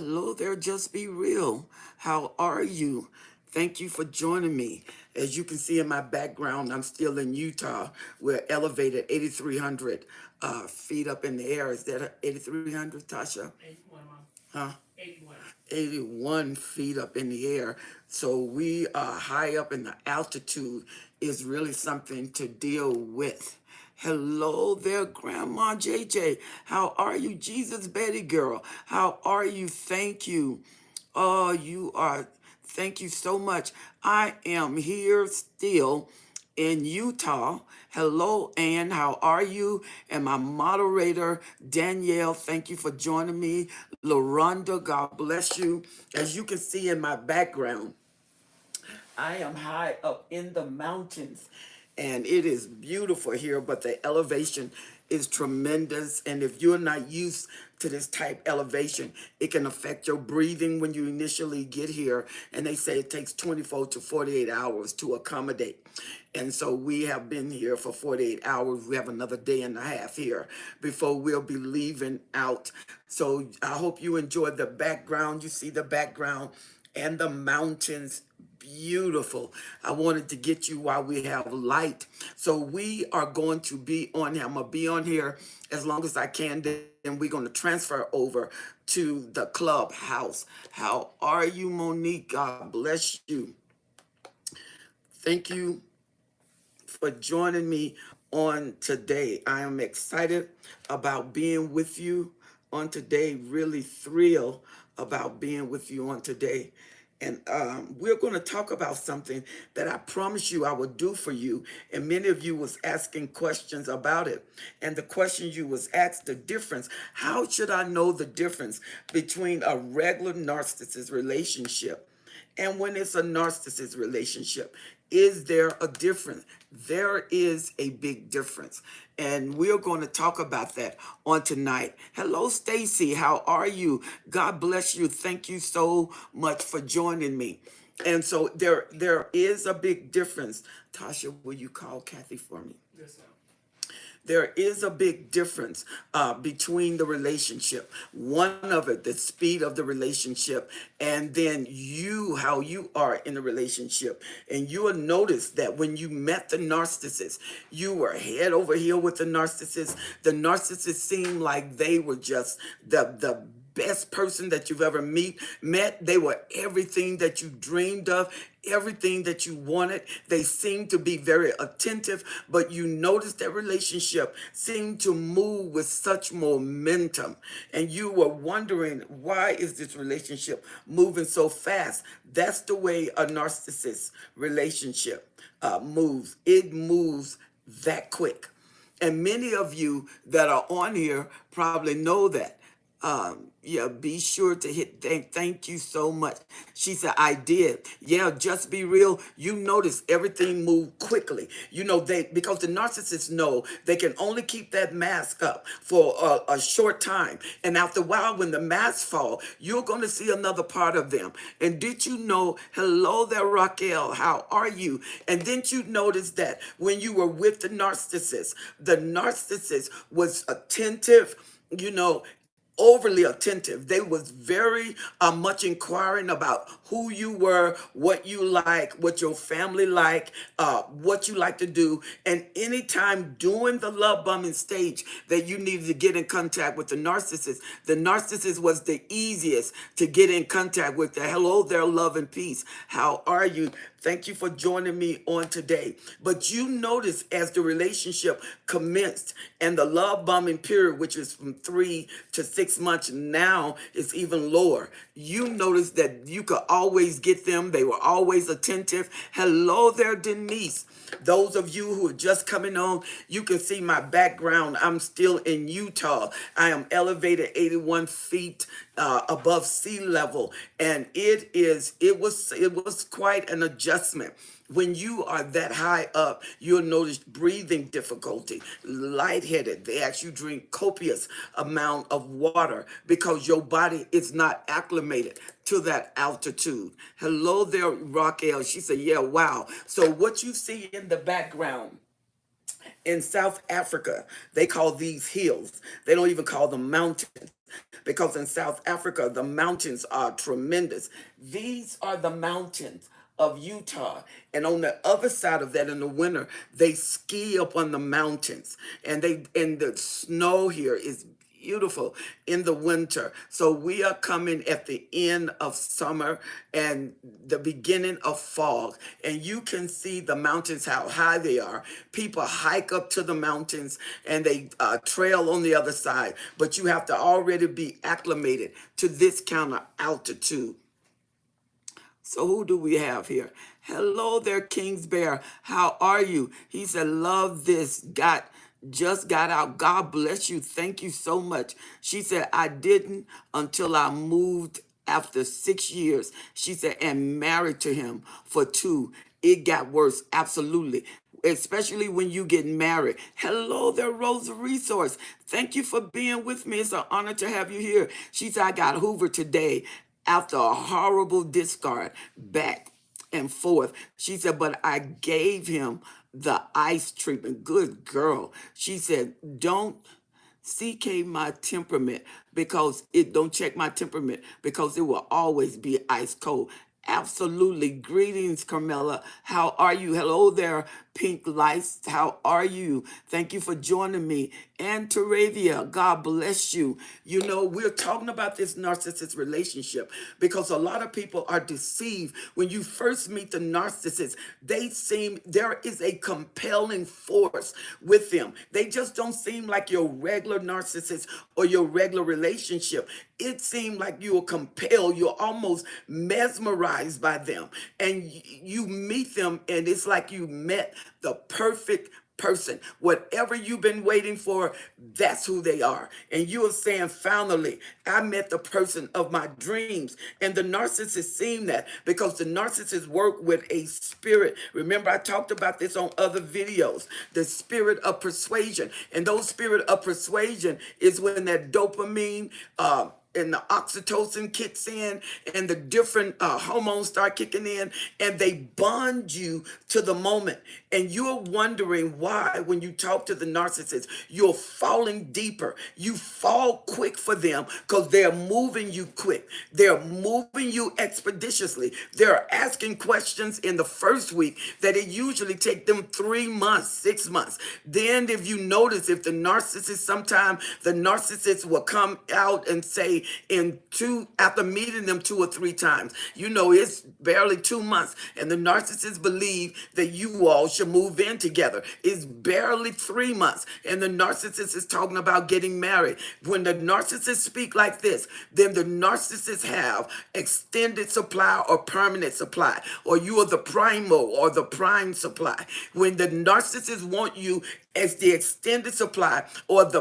Hello there, just be real. How are you? Thank you for joining me. As you can see in my background, I'm still in Utah. We're elevated 8,300 feet up in the air. Is that 8,300, Tasha? 81, Mom. Huh? 81. 81 feet up in the air. So we are high up, and the altitude is really something to deal with. Hello there, Grandma JJ. How are you, Jesus Betty girl? How are you? Thank you. Oh, you are. Thank you so much. I am here still in Utah. Hello, Ann. How are you? And my moderator, Danielle, thank you for joining me. LaRonda, God bless you. As you can see in my background, I am high up in the mountains and it is beautiful here, but the elevation is tremendous. And if you're not used to this type elevation, it can affect your breathing when you initially get here. And they say it takes 24 to 48 hours to accommodate. And so we have been here for 48 hours. We have another day and a half here before we'll be leaving out. So I hope you enjoyed the background. You see the background and the mountains, beautiful. I wanted to get you while we have light. So we are going to be on here. I'm going to be on here as long as I can. Then we're going to transfer over to the clubhouse. How are you, Monique? God bless you. Thank you for joining me on today. I am excited about being with you on today, really thrilled about being with you on today. And we're going to talk about something that I promise you I will do for you. And many of you was asking questions about it. And the question you was asked, the difference, how should I know the difference between a regular narcissist relationship and when it's a narcissist relationship? Is there a difference? There is a big difference. And we're going to talk about that on tonight. Hello, Stacy. How are you? God bless you. Thank you so much for joining me. And so there is a big difference. Tasha, will you call Kathy for me? Yes, sir. There is a big difference between the relationship. One of it, the speed of the relationship, and then you, how you are in the relationship. And you will notice that when you met the narcissist, you were head over heel with the narcissist. The narcissist seemed like they were just the best person that you've ever met. They were everything that you dreamed of, everything that you wanted. They seemed to be very attentive, but you noticed that relationship seemed to move with such momentum. And you were wondering, why is this relationship moving so fast? That's the way a narcissist relationship moves. It moves that quick. And many of you that are on here probably know that. Yeah, be sure to hit thank you so much. She said, I did. Yeah, just be real. You notice everything moved quickly. You know, because the narcissists know they can only keep that mask up for a short time. And after a while, when the mask fall, you're going to see another part of them. And did you know, hello there, Raquel, how are you? And didn't you notice that when you were with the narcissist was attentive, you know, overly attentive. They was very much inquiring about who you were, what you like, what your family like, what you like to do. And anytime during the love bombing stage that you needed to get in contact with the narcissist was the easiest to get in contact with. The hello there, love and peace. How are you? Thank you for joining me on today. But you notice as the relationship commenced and the love bombing period, which is from 3 to 6 months, now it's even lower. You notice that you could always get them. They were always attentive. Hello there, Denise. Those of you who are just coming on, you can see my background. I'm still in Utah. I am elevated 81 feet above sea level, and it was quite an adjustment. When you are that high up, you'll notice breathing difficulty, lightheaded. They ask you drink copious amount of water because your body is not acclimated to that altitude. Hello there, Raquel. She said, yeah, wow. So what you see in the background In South Africa, they call these hills. They don't even call them mountains because in South Africa, the mountains are tremendous. These are the mountains of Utah. And on the other side of that in the winter, they ski up on the mountains. And the snow here is beautiful in the winter. So we are coming at the end of summer and the beginning of fall. And you can see the mountains, how high they are. People hike up to the mountains and they trail on the other side. But you have to already be acclimated to this kind of altitude. So who do we have here? Hello there, King's Bear. How are you? He said, love this. Just got out. God bless you. Thank you so much. She said, I didn't until I moved after 6 years. She said, and married to him for 2. It got worse. Absolutely. Especially when you get married. Hello there, Rosa Resource. Thank you for being with me. It's an honor to have you here. She said, I got Hoover today after a horrible discard back and forth. She said, but I gave him the ice treatment. Good girl. She said, don't CK my temperament because it don't check my temperament because it will always be ice cold. Absolutely. Greetings, Carmela. How are you? Hello there, Pink Lights. How are you? Thank you for joining me. And Teravia, God bless you. You know, we're talking about this narcissist relationship because a lot of people are deceived. When you first meet the narcissist, there is a compelling force with them. They just don't seem like your regular narcissist or your regular relationship. It seemed like you were compelled, you're almost mesmerized by them. And you meet them, and it's like you met the perfect person. Whatever you've been waiting for, that's who they are. And you are saying, finally, I met the person of my dreams. And the narcissist seen that because the narcissist work with a spirit. Remember, I talked about this on other videos, the spirit of persuasion. And those spirit of persuasion is when that dopamine, and the oxytocin kicks in and the different hormones start kicking in and they bond you to the moment. And you're wondering why when you talk to the narcissist, you're falling deeper. You fall quick for them because they're moving you quick. They're moving you expeditiously. They're asking questions in the first week that it usually take them 3 months, 6 months. Then if you notice, if the narcissist, sometimes the narcissist will come out and say, after meeting them 2 or 3 times, you know, it's barely 2 months, and the narcissist believe that you all should move in together. It's barely 3 months, and the narcissist is talking about getting married. When the narcissist speak like this, then the narcissist have extended supply or permanent supply, or you are the primo or the prime supply. When the narcissist want you as the extended supply or the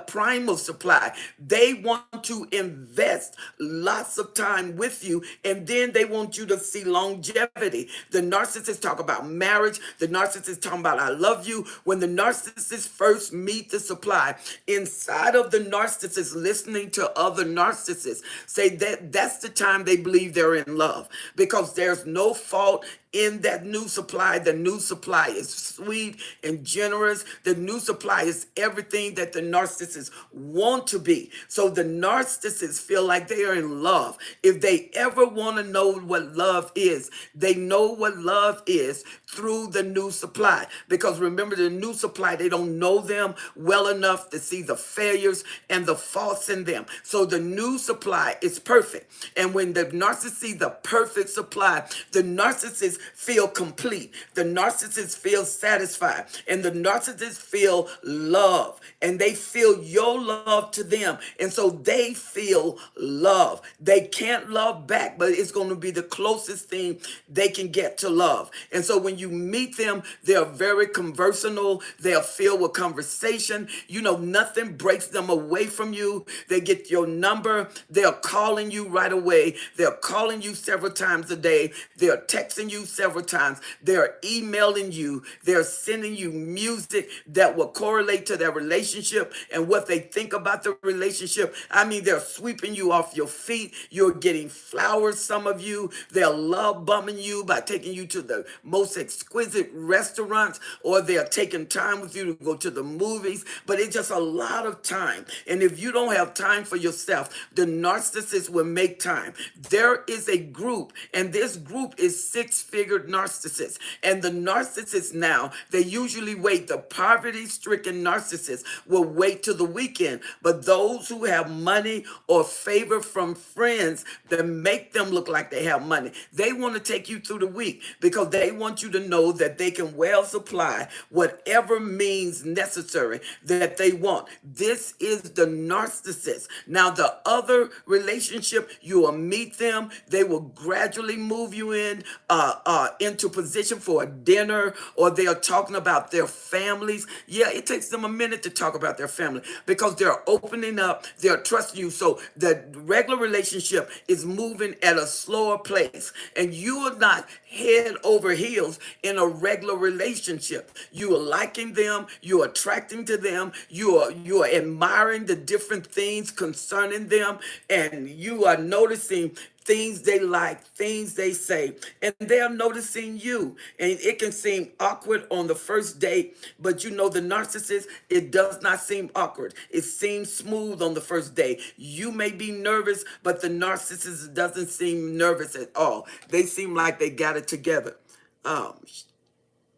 primal supply, they want to invest lots of time with you, and then they want you to see longevity. The narcissist talk about marriage. The narcissist talking about I love you. When the narcissist first meet the supply, inside of the narcissist listening to other narcissists say that's the time they believe they're in love because there's no fault in that new supply. The new supply is sweet and generous. The new supply is everything that the narcissists want to be. So the narcissists feel like they are in love. If they ever want to know what love is, they know what love is through the new supply. Because remember, the new supply, they don't know them well enough to see the failures and the faults in them. So the new supply is perfect. And when the narcissist see the perfect supply, the narcissist feel complete. The narcissist feel satisfied. And the narcissist feel love. And they feel your love to them. And so they feel love. They can't love back, but it's going to be the closest thing they can get to love. And so when you meet them, they're very conversational. They're filled with conversation. You know, nothing breaks them away from you. They get your number. They're calling you right away. They're calling you several times a day. They're texting you several times. They're emailing you. They're sending you music that will correlate to their relationship and what they think about the relationship. I mean, they're sweeping you off your feet. You're getting flowers, some of you. They're love bumming you by taking you to the most exquisite restaurants, or they're taking time with you to go to the movies. But it's just a lot of time. And if you don't have time for yourself, the narcissist will make time. There is a group, and this group is six-figured narcissists. And the narcissists now, they usually wait. The poverty-stricken narcissists will wait till the weekend. But those who have money or favor from friends that make them look like they have money, they want to take you through the week because they want you to know that they can well supply whatever means necessary that they want. This is the narcissist. Now, the other relationship, you will meet them. They will gradually move you into position for a dinner, or they are talking about their families. Yeah, it takes them a minute to talk about their family because they're opening up, they're trusting you. So the regular relationship is moving at a slower pace, and you are not head over heels in a regular relationship. You are liking them, you are attracting to them, you are admiring the different things concerning them, and you are noticing things they like, things they say, and they're noticing you. And it can seem awkward on the first date, but you know the narcissist, it does not seem awkward. It seems smooth on the first day. You may be nervous, but the narcissist doesn't seem nervous at all. They seem like they got it together. Um,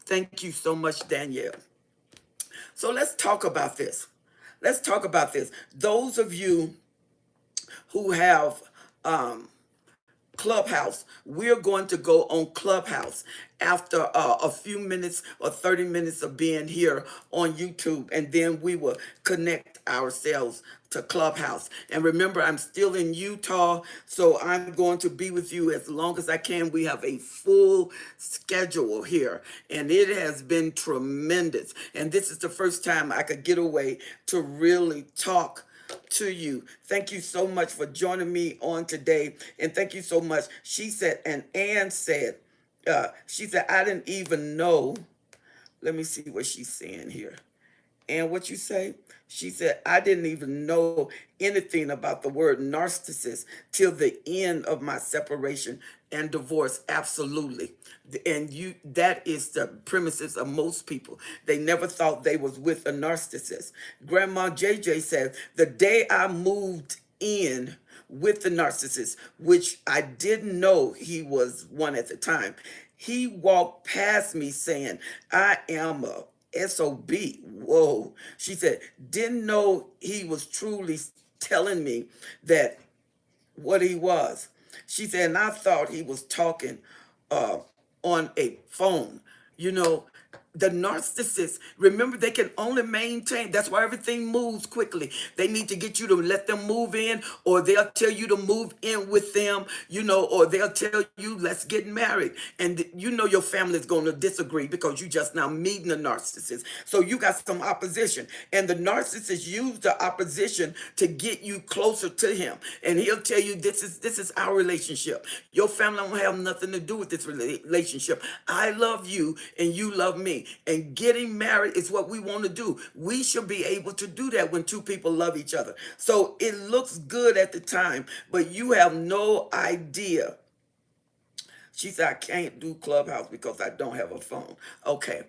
Thank you so much, Danielle. So let's talk about this. Let's talk about this. Those of you who have Clubhouse, we're going to go on Clubhouse after a few minutes or 30 minutes of being here on YouTube, and then we will connect ourselves to Clubhouse. And remember, I'm still in Utah, so I'm going to be with you as long as I can. We have a full schedule here, and it has been tremendous. And this is the first time I could get away to really talk to you. Thank you so much for joining me on today. And thank you so much. She said, and Ann said, she said, I didn't even know. Let me see what she's saying here. And what you say? She said, I didn't even know anything about the word narcissist till the end of my separation and divorce. Absolutely. And that is the premises of most people. They never thought they was with a narcissist. Grandma JJ said, the day I moved in with the narcissist, which I didn't know he was one at the time, he walked past me saying, I am a SOB. Whoa. She said, didn't know he was truly telling me that what he was. She said, and I thought he was talking uh, on a phone. You know, the narcissists, remember, they can only maintain. That's why everything moves quickly. They need to get you to let them move in, or they'll tell you to move in with them, you know, or they'll tell you, let's get married. And you know your family is going to disagree because you just now meeting a narcissist. So you got some opposition. And the narcissist use the opposition to get you closer to him. And he'll tell you, this is our relationship. Your family don't have nothing to do with this relationship. I love you and you love me. And getting married is what we want to do. We should be able to do that when two people love each other. So it looks good at the time, but you have no idea. She said, I can't do Clubhouse because I don't have a phone. Okay.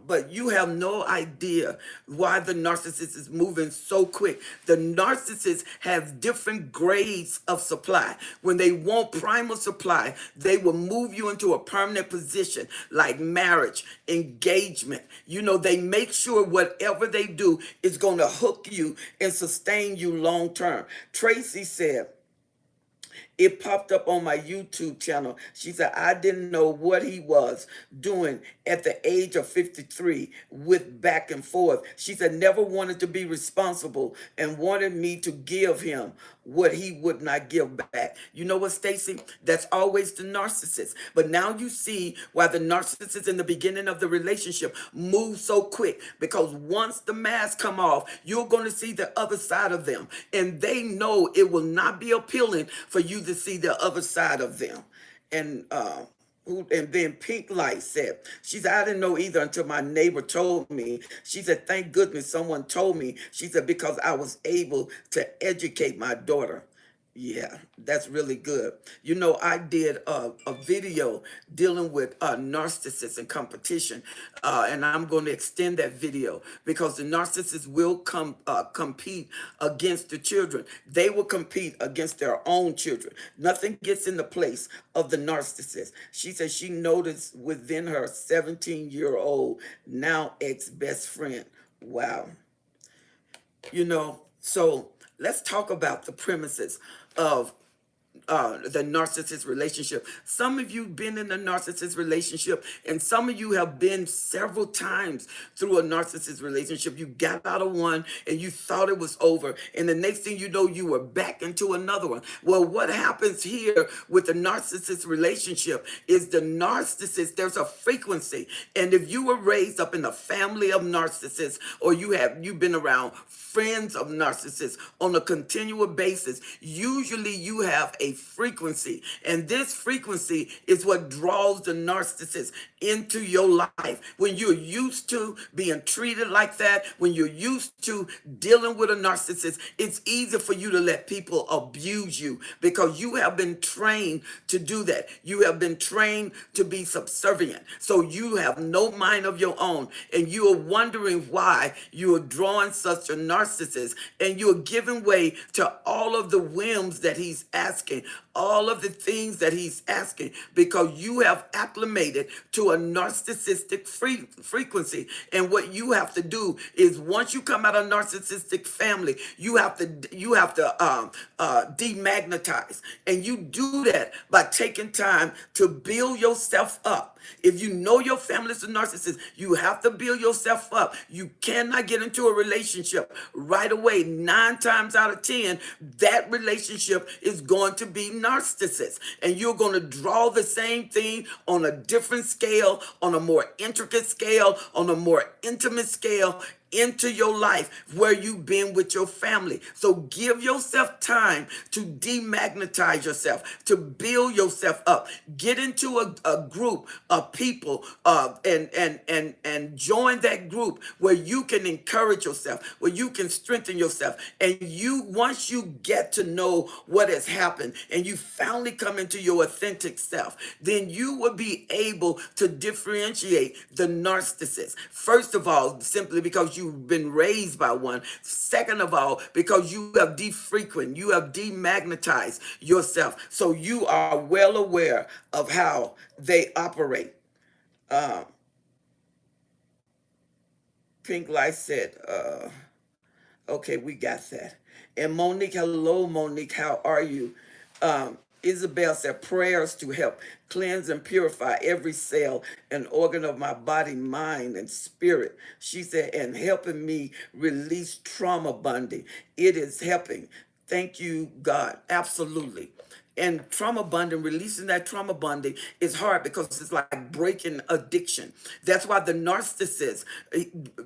But you have no idea why the narcissist is moving so quick. The narcissist has different grades of supply. When they want primal supply, they will move you into a permanent position like marriage, engagement. You know, they make sure whatever they do is going to hook you and sustain you long term. Tracy said, it popped up on my YouTube channel. She said, I didn't know what he was doing at the age of 53 with back and forth. She said, never wanted to be responsible and wanted me to give him what he would not give back. You know what, Stacy? That's always the narcissist. But now you see why the narcissist in the beginning of the relationship moves so quick, because once the mask come off, you're going to see the other side of them. And they know it will not be appealing for you to see the other side of them. And Who, and then Pink Light said, she said, I didn't know either until my neighbor told me. She said, thank goodness someone told me. She said, because I was able to educate my daughter. Yeah, that's really good. You know, I did a video dealing with narcissists and competition, and I'm going to extend that video because the narcissists will compete against the children. They will compete against their own children. Nothing gets in the place of the narcissist. She said she noticed within her 17-year-old now ex-best friend. Wow. You know, so let's talk about the premises of the narcissist relationship. Some of you been in a narcissist relationship, and some of you have been several times through a narcissist relationship. You got out of one and you thought it was over, and the next thing you know, you were back into another one. Well, what happens here with the narcissist relationship is the narcissist, there's a frequency. And if you were raised up in a family of narcissists, or you've been around friends of narcissists on a continual basis, usually you have a frequency, and this frequency is what draws the narcissist into your life. When you're used to being treated like that, when you're used to dealing with a narcissist, it's easy for you to let people abuse you because you have been trained to do that. You have been trained to be subservient. So you have no mind of your own, and you are wondering why you are drawing such a narcissist, and you're giving way to all of the whims that he's asking, all of the things that he's asking, because you have acclimated to a narcissistic frequency. And what you have to do is, once you come out of a narcissistic family, you have to demagnetize, and you do that by taking time to build yourself up. If you know your family is a narcissist, you have to build yourself up. You cannot get into a relationship right away. 9 times out of 10, that relationship is going to be narcissist. And you're going to draw the same thing on a different scale, on a more intricate scale, on a more intimate scale, into your life where you've been with your family. So give yourself time to demagnetize yourself, to build yourself up. Get into a group of people and join that group where you can encourage yourself, where you can strengthen yourself. And once you get to know what has happened and you finally come into your authentic self, then you will be able to differentiate the narcissist. First of all, simply because you've been raised by one. Second of all, because you have you have demagnetized yourself. So you are well aware of how they operate. Uh, Pink Light said, okay, we got that. And Monique, hello, Monique, how are you? Isabel said, prayers to help cleanse and purify every cell and organ of my body, mind, and spirit. She said, and helping me release trauma bonding. It is helping. Thank you, God. Absolutely. And trauma bonding, releasing that trauma bonding is hard because it's like breaking addiction. That's why the narcissists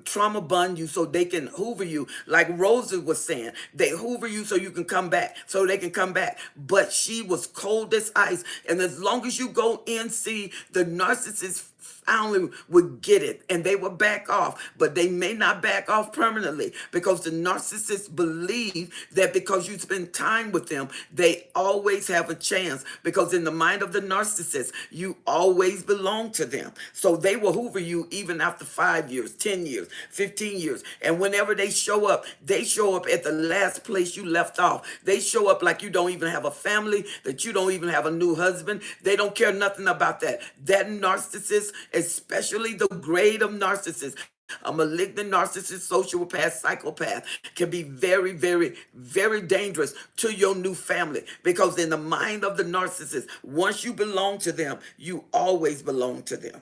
trauma bond you so they can hoover you. Like Rosa was saying, they hoover you so you can come back, so they can come back. But she was cold as ice. And as long as you go in, see, the narcissist finally would get it and they would back off, but they may not back off permanently because the narcissists believe that because you spend time with them, they always have a chance, because in the mind of the narcissist, you always belong to them. So they will hoover you even after 5 years, 10 years, 15 years. And whenever they show up at the last place you left off. They show up like you don't even have a family, that you don't even have a new husband. They don't care nothing about that. That narcissist, especially the grade of narcissist, a malignant narcissist, sociopath, psychopath, can be very, very, very dangerous to your new family, because in the mind of the narcissist, once you belong to them, you always belong to them.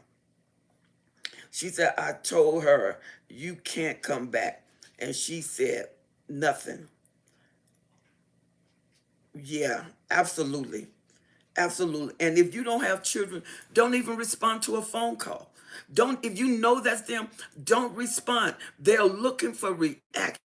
She said, I told her, you can't come back. And she said, nothing. Yeah, absolutely. Absolutely. And if you don't have children, don't even respond to a phone call. Don't, if you know that's them, don't respond. They're looking for reaction.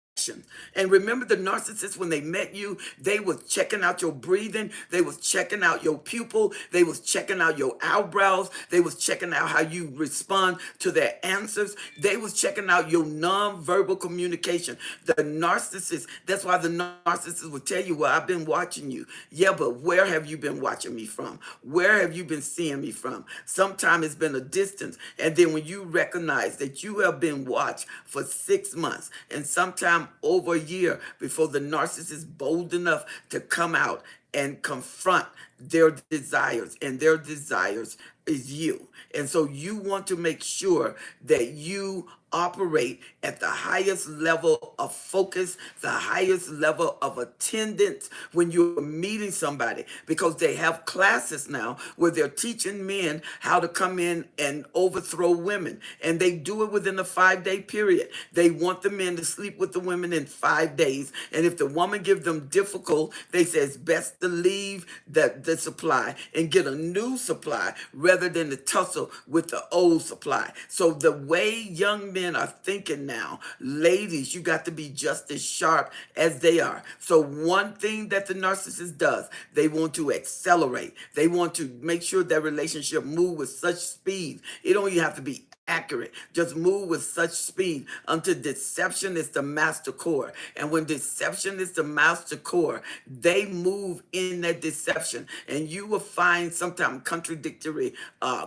And remember, the narcissist, when they met you, they was checking out your breathing, they was checking out your pupil, they was checking out your eyebrows, they was checking out how you respond to their answers, they was checking out your non-verbal communication. The narcissist, that's why the narcissist will tell you, well, I've been watching you. Yeah, but where have you been watching me from? Where have you been seeing me from? Sometimes it's been a distance. And then when you recognize that you have been watched for 6 months and sometime over a year before the narcissist is bold enough to come out and confront their desires, and their desires is you. And so you want to make sure that you operate at the highest level of focus, the highest level of attendance when you're meeting somebody, because they have classes now where they're teaching men how to come in and overthrow women. And they do it within a 5-day period. They want the men to sleep with the women in 5 days. And if the woman gives them difficult, they say it's best to leave the supply and get a new supply rather than to tussle with the old supply. So the way young men are thinking now, ladies, you got to be just as sharp as they are. So one thing that the narcissist does, they want to accelerate. They want to make sure that relationship move with such speed. It don't even have to be accurate. Just move with such speed until deception is the master core. And when deception is the master core, they move in that deception. And you will find sometimes contradictory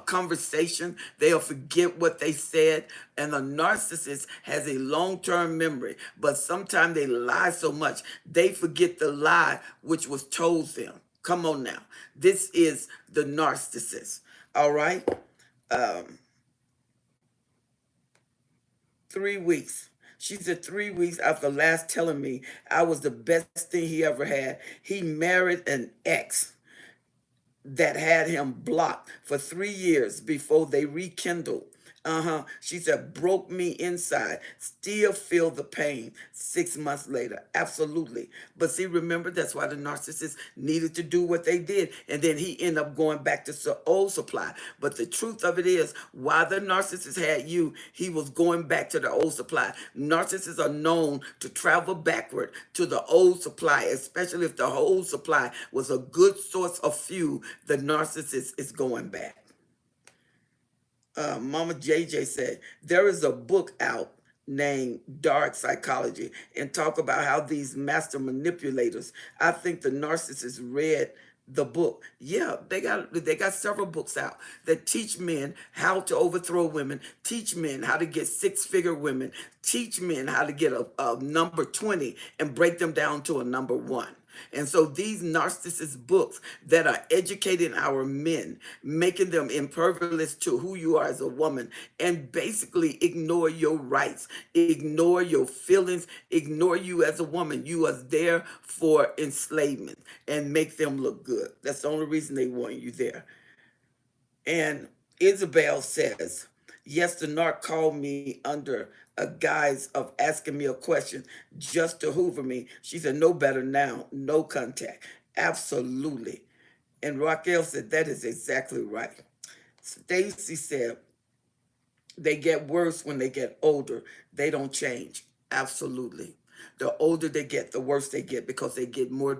conversation. They'll forget what they said. And the narcissist has a long-term memory. But sometimes they lie so much, they forget the lie which was told them. Come on now. This is the narcissist. All right? Um, 3 weeks. She said 3 weeks after last telling me I was the best thing he ever had. He married an ex that had him blocked for 3 years before they rekindled. She said, broke me inside. Still feel the pain 6 months later. Absolutely. But see, remember, that's why the narcissist needed to do what they did. And then he ended up going back to old supply. But the truth of it is, while the narcissist had you, he was going back to the old supply. Narcissists are known to travel backward to the old supply, especially if the old supply was a good source of fuel. The narcissist is going back. Mama JJ said, there is a book out named Dark Psychology, and talk about how these master manipulators, I think the narcissist read the book. Yeah, they got several books out that teach men how to overthrow women, teach men how to get six-figure women, teach men how to get a number 20 and break them down to a number 1. And so these narcissist books that are educating our men, making them impervious to who you are as a woman, and basically ignore your rights, ignore your feelings, ignore you as a woman. You are there for enslavement and make them look good. That's the only reason they want you there. And Isabel says, yes, the narc called me under a guise of asking me a question just to hoover me. She said, no better now, no contact. Absolutely. And Raquel said, that is exactly right. Stacy said, they get worse when they get older. They don't change. Absolutely. The older they get, the worse they get, because they get more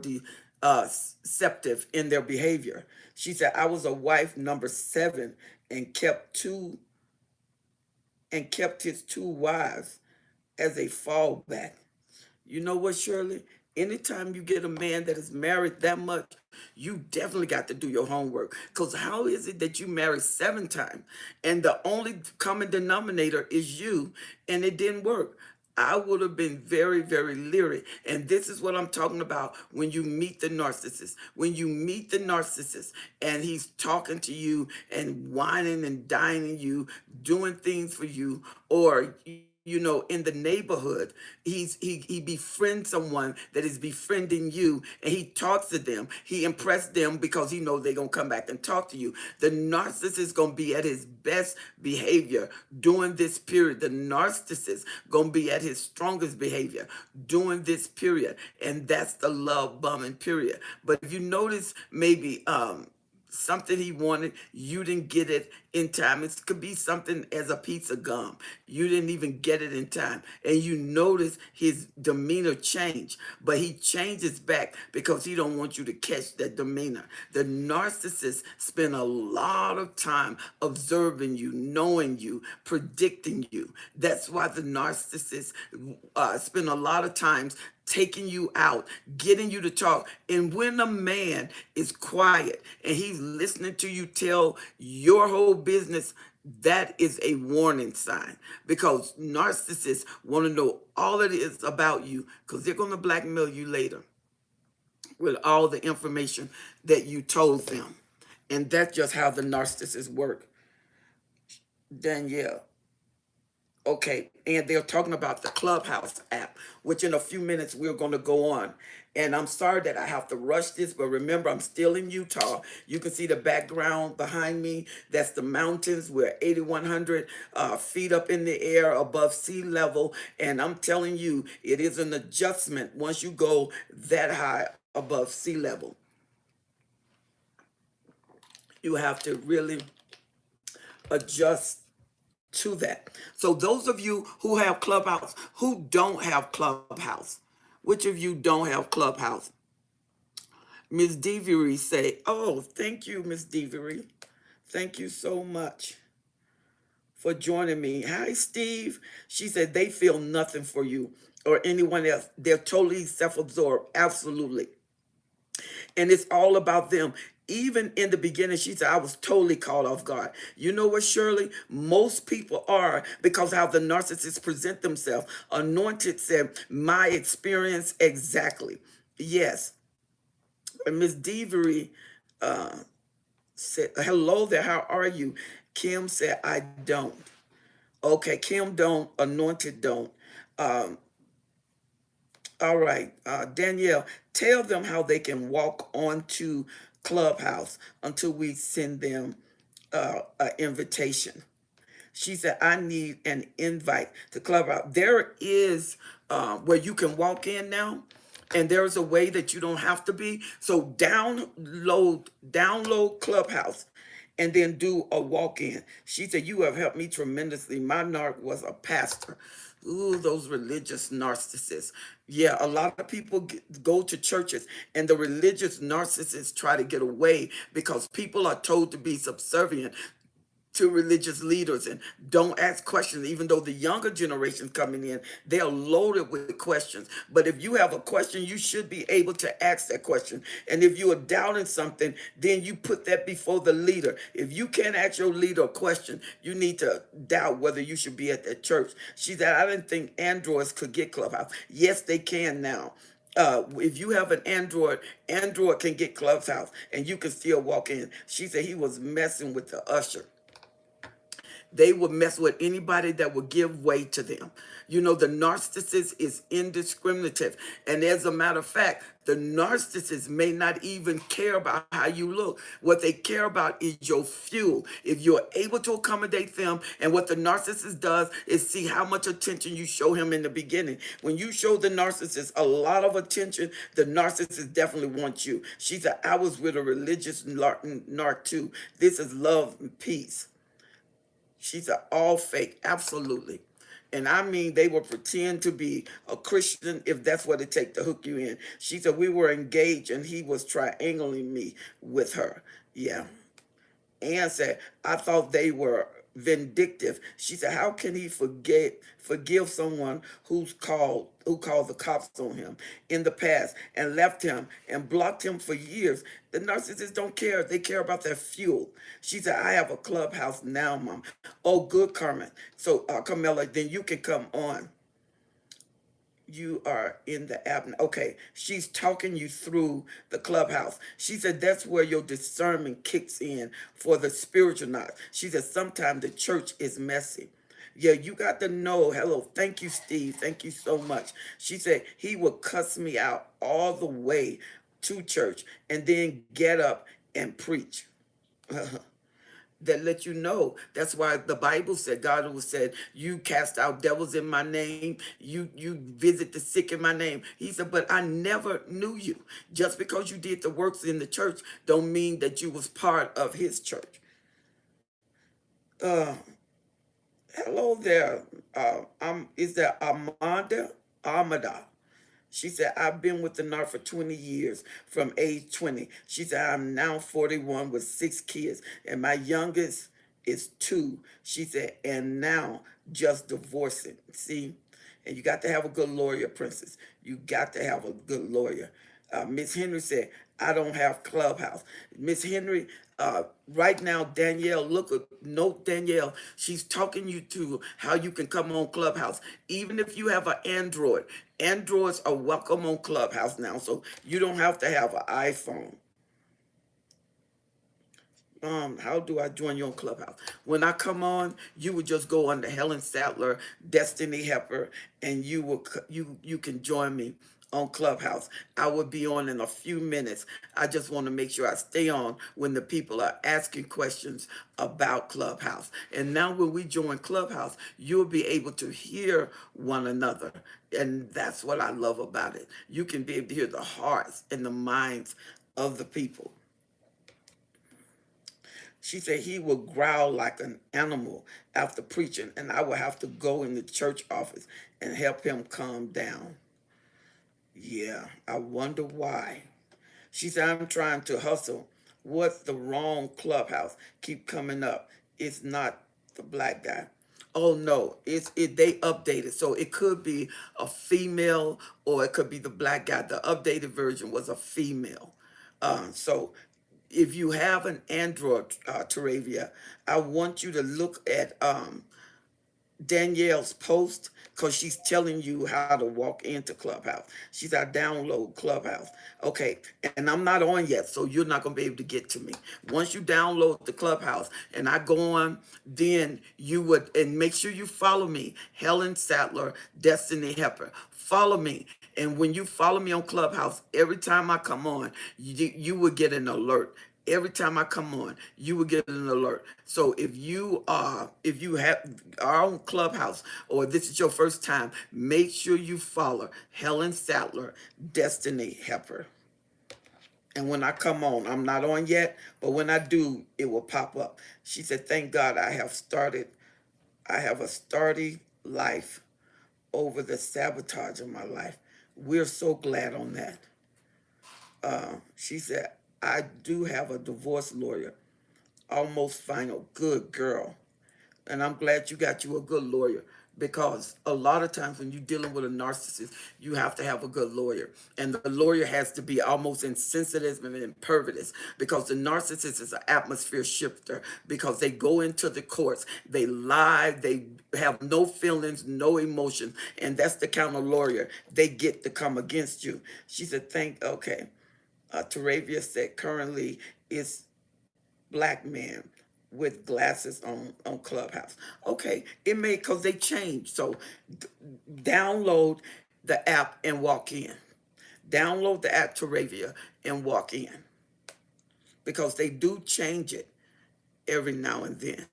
deceptive in their behavior. She said, I was a wife number 7 and kept his 2 wives as a fallback. You know what, Shirley? Anytime you get a man that is married that much, you definitely got to do your homework. Because how is it that you married 7 times and the only common denominator is you, and it didn't work? I would have been very, very leery. And this is what I'm talking about when you meet the narcissist. When you meet the narcissist and he's talking to you and whining and dining you, doing things for you, or in the neighborhood, he befriends someone that is befriending you, and he talks to them. He impressed them because he knows they're gonna come back and talk to you. The narcissist is gonna be at his best behavior during this period. The narcissist gonna be at his strongest behavior during this period, and that's the love bombing period. But if you notice, maybe something he wanted, you didn't get it in time. It could be something as a piece of gum. You didn't even get it in time. And you notice his demeanor change, but he changes back because he don't want you to catch that demeanor. The narcissist spend a lot of time observing you, knowing you, predicting you. That's why the narcissist spend a lot of times taking you out, getting you to talk. And when a man is quiet and he's listening to you tell your whole business, that is a warning sign, because narcissists want to know all it is about you, because they're going to blackmail you later with all the information that you told them. And that's just how the narcissists work. Danielle. Okay, and they're talking about the Clubhouse app, which in a few minutes we're going to go on. And I'm sorry that I have to rush this, but remember, I'm still in Utah. You can see the background behind me. That's the mountains. We're 8,100 feet up in the air above sea level. And I'm telling you, it is an adjustment once you go that high above sea level. You have to really adjust to that. So those of you who have Clubhouse, who don't have Clubhouse, which of you don't have Clubhouse? Miss Devery say, oh, thank you, Miss Devery. Thank you so much for joining me. Hi, Steve. She said they feel nothing for you or anyone else. They're totally self-absorbed. Absolutely. And it's all about them. Even in the beginning, she said, I was totally caught off guard. You know what, Shirley? Most people are, because how the narcissists present themselves. Anointed said, my experience exactly. Yes. And Miss Devery said, hello there, how are you? Kim said, I don't. Okay, Kim don't, Anointed don't. Um, All right, Danielle, tell them how they can walk onto Clubhouse until we send them an invitation. She said, I need an invite to Clubhouse. There is where you can walk in now, and there's a way that you don't have to be. So download Clubhouse and then do a walk-in. She said, you have helped me tremendously. My narc was a pastor. Ooh, those religious narcissists. Yeah, a lot of people go to churches, and the religious narcissists try to get away because people are told to be subservient to religious leaders and don't ask questions. Even though the younger generation coming in, they're loaded with questions. But if you have a question, you should be able to ask that question. And if you are doubting something, then you put that before the leader. If you can't ask your leader a question, you need to doubt whether you should be at that church. She said, I didn't think androids could get Clubhouse. Yes, they can now. If you have an Android can get Clubhouse and you can still walk in. She said he was messing with the usher. They would mess with anybody that would give way to them. You know, the narcissist is indiscriminative. And as a matter of fact, the narcissist may not even care about how you look. What they care about is your fuel. If you're able to accommodate them, and what the narcissist does is see how much attention you show him in the beginning. When you show the narcissist a lot of attention, the narcissist definitely wants you. She said, I was with a religious narc too. This is love and peace. She's all fake, absolutely. And I mean, they will pretend to be a Christian if that's what it takes to hook you in. She said, we were engaged and he was triangling me with her. Yeah. Ann said, I thought they were vindictive. She said, how can he forgive someone who called the cops on him in the past and left him and blocked him for years? The narcissists don't care. They care about their fuel. She said, I have a Clubhouse now, Mom. Oh, good, Carmen. So, Carmela, then you can come on. You are in the app. Okay, she's talking you through the Clubhouse. She said that's where your discernment kicks in for the spiritual knowledge. She said sometimes the church is messy. Yeah, you got to know. Hello, thank you, Steve. Thank you so much. She said he would cuss me out all the way to church and then get up and preach. that let you know. That's why the Bible said, God was said, you cast out devils in my name, you visit the sick in my name. He said, but I never knew you. Just because you did the works in the church don't mean that you was part of his church. Uh, Hello there. Is that Amanda? Amada. She said, I've been with the NAR for 20 years from age 20. She said, I'm now 41 with 6 kids, and my youngest is 2. She said, and now just divorcing. See? And you got to have a good lawyer, Princess. You got to have a good lawyer. Miss Henry said, I don't have Clubhouse. Miss Henry, right now, Danielle, look at, note Danielle, she's talking you to how you can come on Clubhouse. Even if you have an Android, Androids are welcome on Clubhouse now, so you don't have to have an iPhone. How do I join you on Clubhouse? When I come on, you would just go under Helen Sattler, Destiny Helper, and you can join me on Clubhouse. I will be on in a few minutes. I just want to make sure I stay on when the people are asking questions about Clubhouse. And now when we join Clubhouse, you'll be able to hear one another. And that's what I love about it. You can be able to hear the hearts and the minds of the people. She said he would growl like an animal after preaching, and I would have to go in the church office and help him calm down. Yeah, I wonder why. She said, I'm trying to hustle. What's the wrong Clubhouse? Keep coming up. It's not the black guy. Oh no, they updated. So it could be a female or it could be the black guy. The updated version was a female. So if you have an Android, Teravia, I want you to look at Danielle's post because she's telling you how to walk into Clubhouse. She's I download Clubhouse. Okay, and I'm not on yet, so you're not gonna be able to get to me. Once you download the Clubhouse and I go on, then you would and make sure you follow me, Helen Sattler, Destiny Helper. Follow me. And when you follow me on Clubhouse, every time I come on, you will get an alert. Every time I come on, you will get an alert. So if you have our own Clubhouse or this is your first time, make sure you follow Helen Sattler, Destiny Helper. And when I come on, I'm not on yet, but when I do, it will pop up. She said, thank God I have a sturdy life over the sabotage of my life. We're so glad on that. She said, I do have a divorce lawyer. Almost final. Good girl. And I'm glad you got you a good lawyer because a lot of times when you're dealing with a narcissist, you have to have a good lawyer. And the lawyer has to be almost insensitive and impervious because the narcissist is an atmosphere shifter because they go into the courts, they lie, they have no feelings, no emotions. And that's the kind of lawyer they get to come against you. She said, okay. Teravia said currently it's black man with glasses on Clubhouse. Okay, it may because they changed. So download the app and walk in. Download the app Teravia and walk in because they do change it every now and then.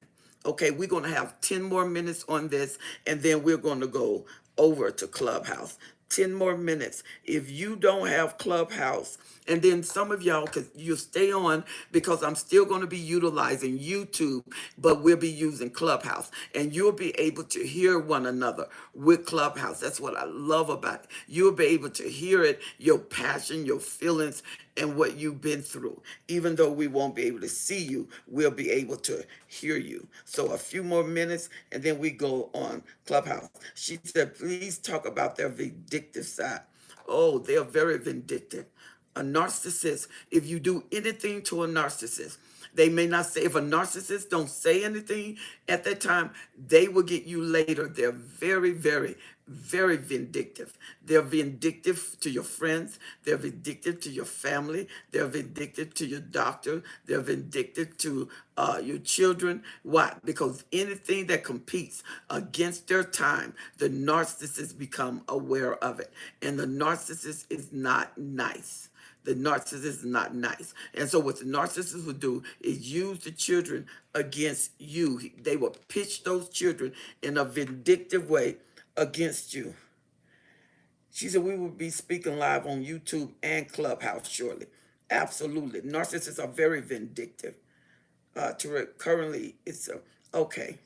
Okay, we're going to have 10 more minutes on this, and then we're going to go over to Clubhouse. 10 more minutes. If you don't have Clubhouse, and then some of y'all, because you'll stay on because I'm still going to be utilizing YouTube, but we'll be using Clubhouse. And you'll be able to hear one another with Clubhouse. That's what I love about it. You'll be able to hear it, your passion, your feelings, and what you've been through. Even though we won't be able to see you, we'll be able to hear you. So a few more minutes, and then we go on Clubhouse. She said, please talk about their vindictive side. Oh, they're very vindictive. A narcissist, if you do anything to a narcissist, they may not say, if a narcissist don't say anything at that time, they will get you later. They're very, very, very vindictive. They're vindictive to your friends. They're vindictive to your family. They're vindictive to your doctor. They're vindictive to your children. Why? Because anything that competes against their time, the narcissist become aware of it. And the narcissist is not nice. The narcissist is not nice. And so what the narcissist would do is use the children against you. They will pitch those children in a vindictive way against you. She said we will be speaking live on YouTube and Clubhouse shortly. Absolutely. Narcissists are very vindictive. Currently, it's okay.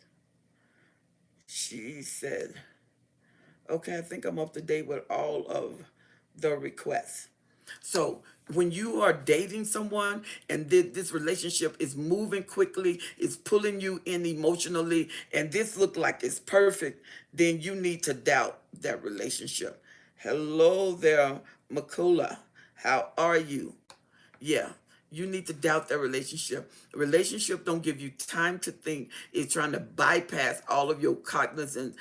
She said, okay, I think I'm up to date with all of the requests. So when you are dating someone and this relationship is moving quickly, it's pulling you in emotionally, and this look like it's perfect, then you need to doubt that relationship. Hello there, Makula. How are you? Yeah, you need to doubt that relationship. A relationship don't give you time to think. It's trying to bypass all of your cognizant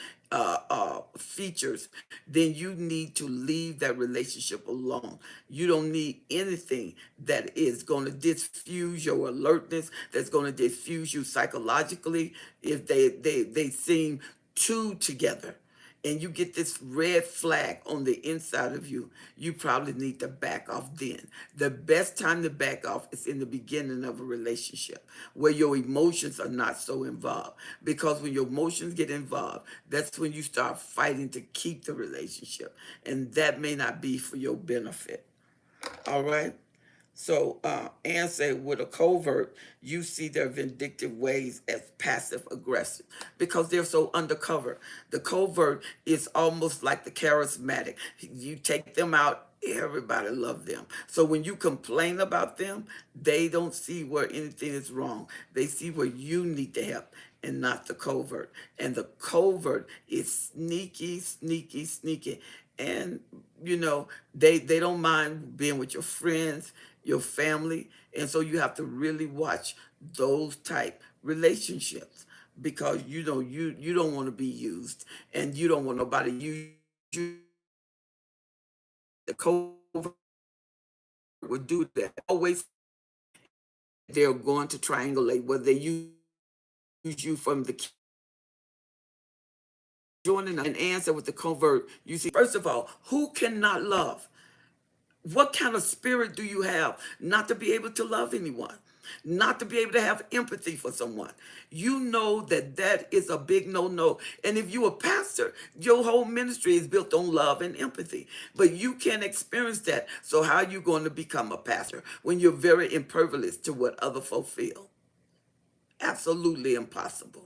features. Then you need to leave that relationship alone. You don't need anything that is going to diffuse your alertness, that's going to diffuse you psychologically if they seem too together and you get this red flag on the inside of you, you probably need to back off then. The best time to back off is in the beginning of a relationship where your emotions are not so involved. Because when your emotions get involved, that's when you start fighting to keep the relationship. And that may not be for your benefit. All right? So, Anne said, with a covert, you see their vindictive ways as passive aggressive because they're so undercover. The covert is almost like the charismatic. You take them out, everybody love them. So when you complain about them, they don't see where anything is wrong. They see where you need to help and not the covert. And the covert is sneaky, sneaky, sneaky. And they don't mind being with your friends, your family, and so you have to really watch those type relationships because you don't want to be used and you don't want nobody to use you. The covert would do that always. They're going to triangulate whether they use you from the joining an answer with the covert. You see, first of all, who cannot love? What kind of spirit do you have not to be able to love anyone? Not to be able to have empathy for someone. You know that is a big no-no. And if you're a pastor, your whole ministry is built on love and empathy. But you can't experience that. So how are you going to become a pastor when you're very impervious to what other folk feel? Absolutely impossible.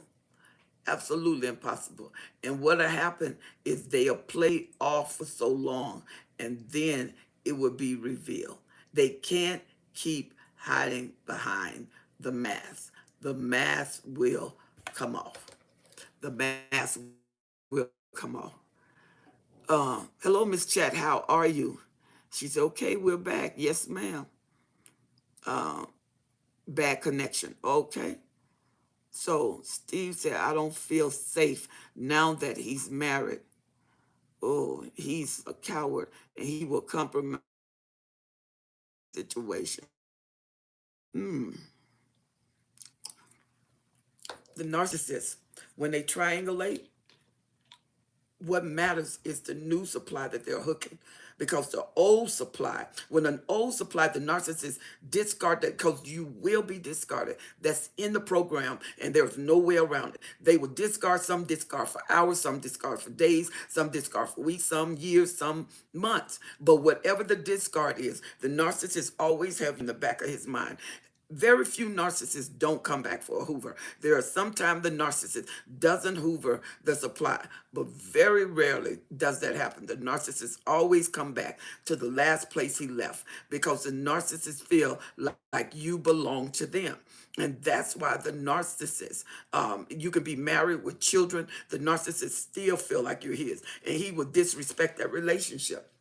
Absolutely impossible. And what'll happen is they'll play off for so long and then it will be revealed. They can't keep hiding behind the mask. The mask will come off. The mask will come off. Hello, Miss Chat. How are you? She's okay. We're back. Yes, ma'am. Bad connection. Okay. So Steve said, I don't feel safe now that he's married. Oh, he's a coward and he will compromise the situation. Hmm. The narcissist, when they triangulate, what matters is the new supply that they're hooking. Because the old supply, when an old supply, the narcissist discard that because you will be discarded. That's in the program and there's no way around it. They will discard, some discard for hours, some discard for days, some discard for weeks, some years, some months. But whatever the discard is, the narcissist always have in the back of his mind. Very few narcissists don't come back for a Hoover. There are sometimes the narcissist doesn't Hoover the supply, but very rarely does that happen. The narcissist always come back to the last place he left because the narcissist feel like you belong to them. And that's why the narcissist, you can be married with children, the narcissist still feel like you're his, and he will disrespect that relationship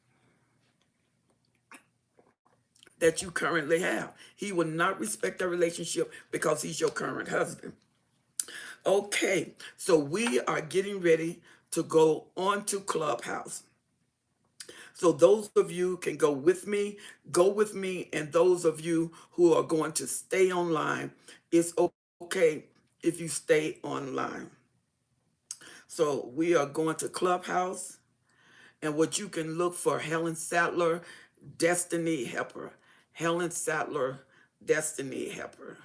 that you currently have. He will not respect that relationship because he's your current husband. Okay, so we are getting ready to go on to Clubhouse. So those of you can go with me, and those of you who are going to stay online, it's okay if you stay online. So we are going to Clubhouse. And what you can look for, Helen Sattler, Destiny Helper. Helen Sattler, Destiny Helper.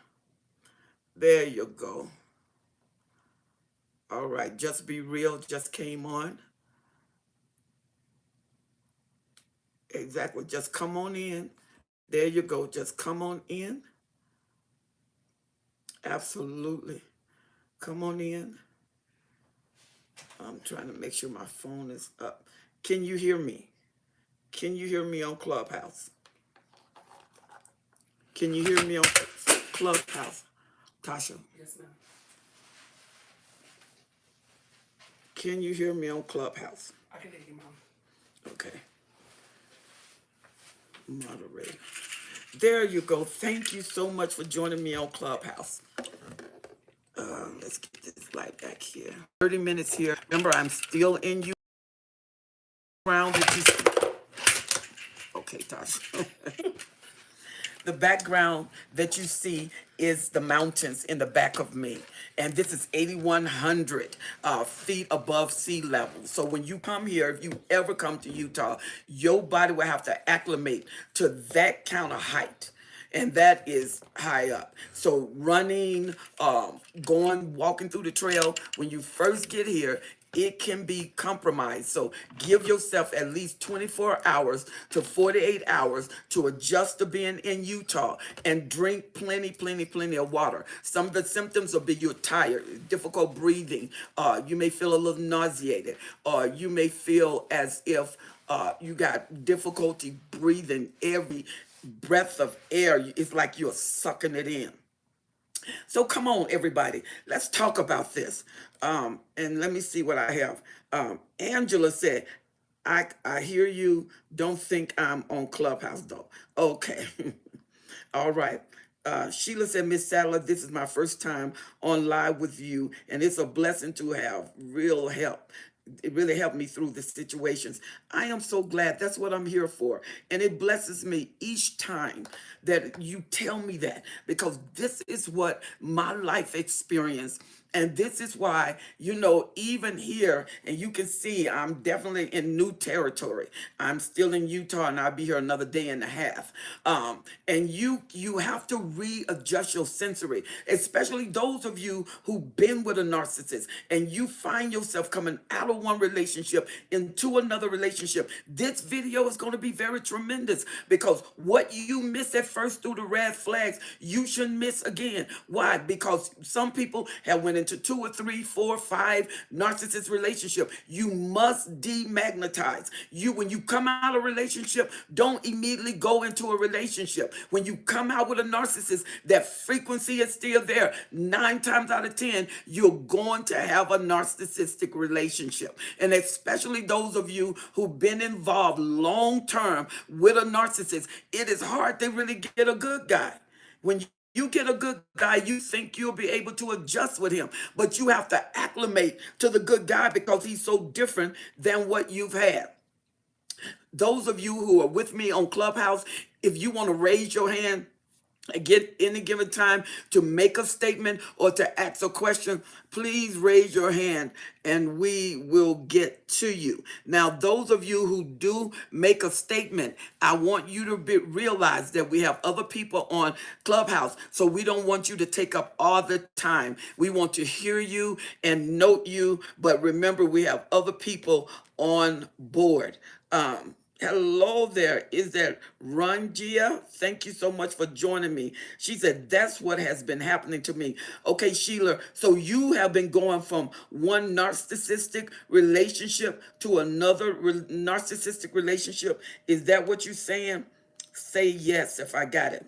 There you go. All right, Just Be Real just came on. Exactly. Just come on in. There you go. Just come on in. Absolutely. Come on in. I'm trying to make sure my phone is up. Can you hear me? Can you hear me on Clubhouse? Can you hear me on Clubhouse? Tasha, Yes, ma'am. can you hear me on Clubhouse? I can hear you, mom. Okay. Moderator. There you go. Thank you so much for joining me on Clubhouse. Let's get this light back here. 30 minutes here. Remember, I'm still in you around with you. Okay, Tasha. The background that you see is the mountains in the back of me. And this is 8,100 feet above sea level. So when you come here, if you ever come to Utah, your body will have to acclimate to that kind of height. And that is high up. So running, walking through the trail, when you first get here, it can be compromised. So give yourself at least 24 hours to 48 hours to adjust to being in Utah, and drink plenty of water. Some of the symptoms will be you're tired, difficult breathing. You may feel a little nauseated, or you may feel as if you got difficulty breathing. Every breath of air, it's like you're sucking it in. So come on, everybody, let's talk about this. And let me see what I have. Angela said, I hear you. Don't think I'm on Clubhouse though. Okay. All right. Sheila said, Miss Sadler, this is my first time on live with you, and it's a blessing to have real help. It really helped me through the situations. I am so glad. That's what I'm here for. And it blesses me each time that you tell me that, because this is what my life experience. And this is why, even here, and you can see I'm definitely in new territory. I'm still in Utah, and I'll be here another day and a half. And you have to readjust your sensory, especially those of you who've been with a narcissist and you find yourself coming out of one relationship into another relationship. This video is going to be very tremendous, because what you miss at first through the red flags, you shouldn't miss again. Why? Because some people have went into 2 or 3, 4, 5 narcissist relationship. You must demagnetize. When you come out of a relationship, don't immediately go into a relationship. When you come out with a narcissist, that frequency is still there. 9 times out of 10, you're going to have a narcissistic relationship. And especially those of you who've been involved long term with a narcissist, it is hard to really get a good guy. When you get a good guy, you think you'll be able to adjust with him, but you have to acclimate to the good guy because he's so different than what you've had. Those of you who are with me on Clubhouse, if you want to raise your hand, get any given time to make a statement or to ask a question, please raise your hand and we will get to you. Now, those of you who do make a statement, I want you to realize that we have other people on Clubhouse, so we don't want you to take up all the time. We want to hear you and note you, but remember, we have other people on board. Hello there. Is that Rangia? Thank you so much for joining me. She said, that's what has been happening to me. Okay, Sheila, so you have been going from one narcissistic relationship to another narcissistic relationship. Is that what you're saying? Say yes if I got it.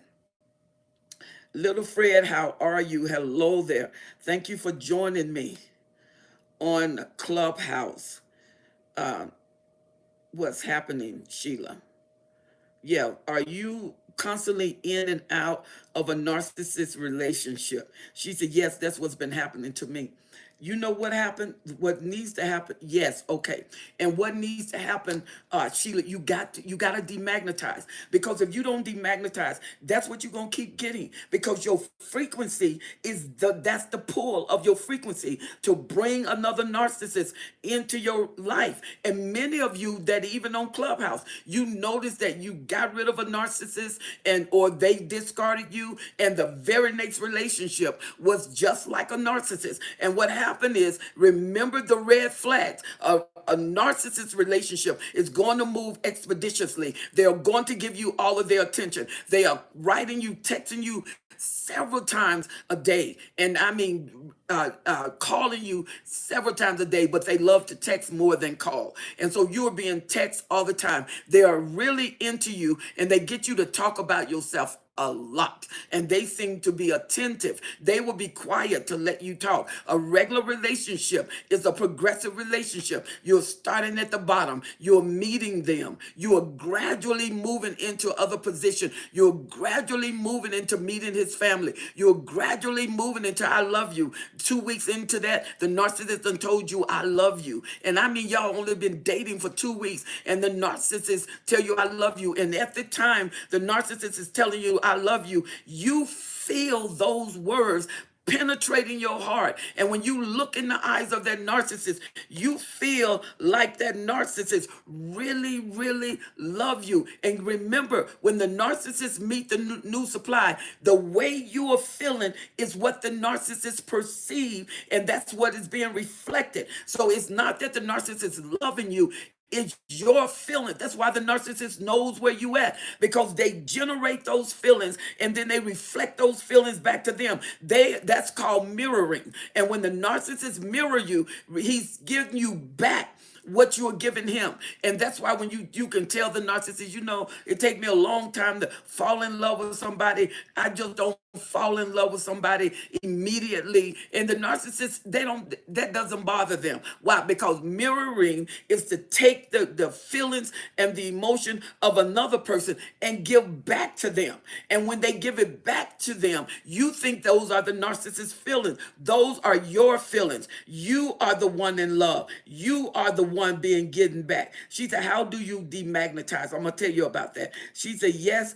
Little Fred, how are you? Hello there. Thank you for joining me on Clubhouse. What's happening, Sheila? Yeah, are you constantly in and out of a narcissist relationship? She said, yes, that's what's been happening to me. You know what happened? What needs to happen? Yes, okay. And what needs to happen, Sheila? You got to demagnetize, because if you don't demagnetize, that's what you're gonna keep getting, because your frequency is that's the pull of your frequency to bring another narcissist into your life. And many of you that even on Clubhouse, you notice that you got rid of a narcissist, and or they discarded you, and the very next relationship was just like a narcissist. And what happened is, remember the red flags. A narcissist relationship is going to move expeditiously. They're going to give you all of their attention. They are writing you, texting you several times a day. And I mean, calling you several times a day, but they love to text more than call. And so you're being text all the time. They are really into you, and they get you to talk about yourself a lot, and they seem to be attentive. They will be quiet to let you talk. A regular relationship is a progressive relationship. You're starting at the bottom, you're meeting them, you are gradually moving into other position, you're gradually moving into meeting his family, you're gradually moving into I love you. 2 weeks into that, the narcissist done told you I love you. And I mean, y'all only been dating for 2 weeks, and the narcissist tell you I love you. And at the time the narcissist is telling you I love you, you feel those words penetrating your heart. And when you look in the eyes of that narcissist, you feel like that narcissist really, really love you. And remember, when the narcissist meet the new supply, the way you are feeling is what the narcissist perceive, and that's what is being reflected. So it's not that the narcissist is loving you, it's your feeling. That's why the narcissist knows where you at, because they generate those feelings and then they reflect those feelings back to them. That's called mirroring. And when the narcissist mirror you, he's giving you back what you are giving him. And that's why when you can tell the narcissist, it take me a long time to fall in love with somebody. I just don't fall in love with somebody immediately. And the narcissist, that doesn't bother them. Why? Because mirroring is to take the feelings and the emotion of another person and give back to them. And when they give it back to them, you think those are the narcissist's feelings. Those are your feelings. You are the one in love. You are the one being given back. She said, how do you demagnetize? I'm gonna tell you about that. She said, yes,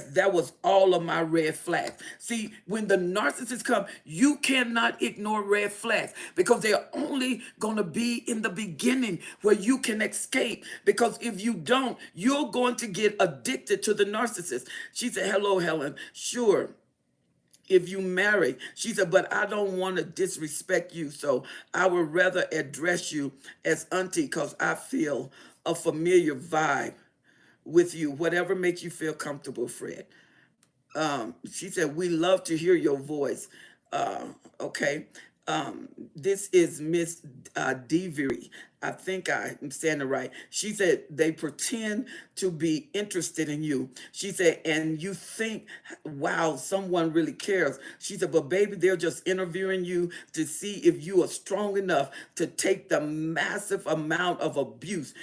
that was all of my red flags. See, when the narcissists come, you cannot ignore red flags, because they're only going to be in the beginning where you can escape. Because if you don't, you're going to get addicted to the narcissist. She said, hello, Helen. Sure. If you marry, she said, but I don't want to disrespect you, so I would rather address you as auntie, because I feel a familiar vibe with you. Whatever makes you feel comfortable, Fred. She said, we love to hear your voice. Uh, okay. This is Miss Devery. I think I'm saying it right. She said, they pretend to be interested in you. She said, and you think, wow, someone really cares. She said, but baby, they're just interviewing you to see if you are strong enough to take the massive amount of abuse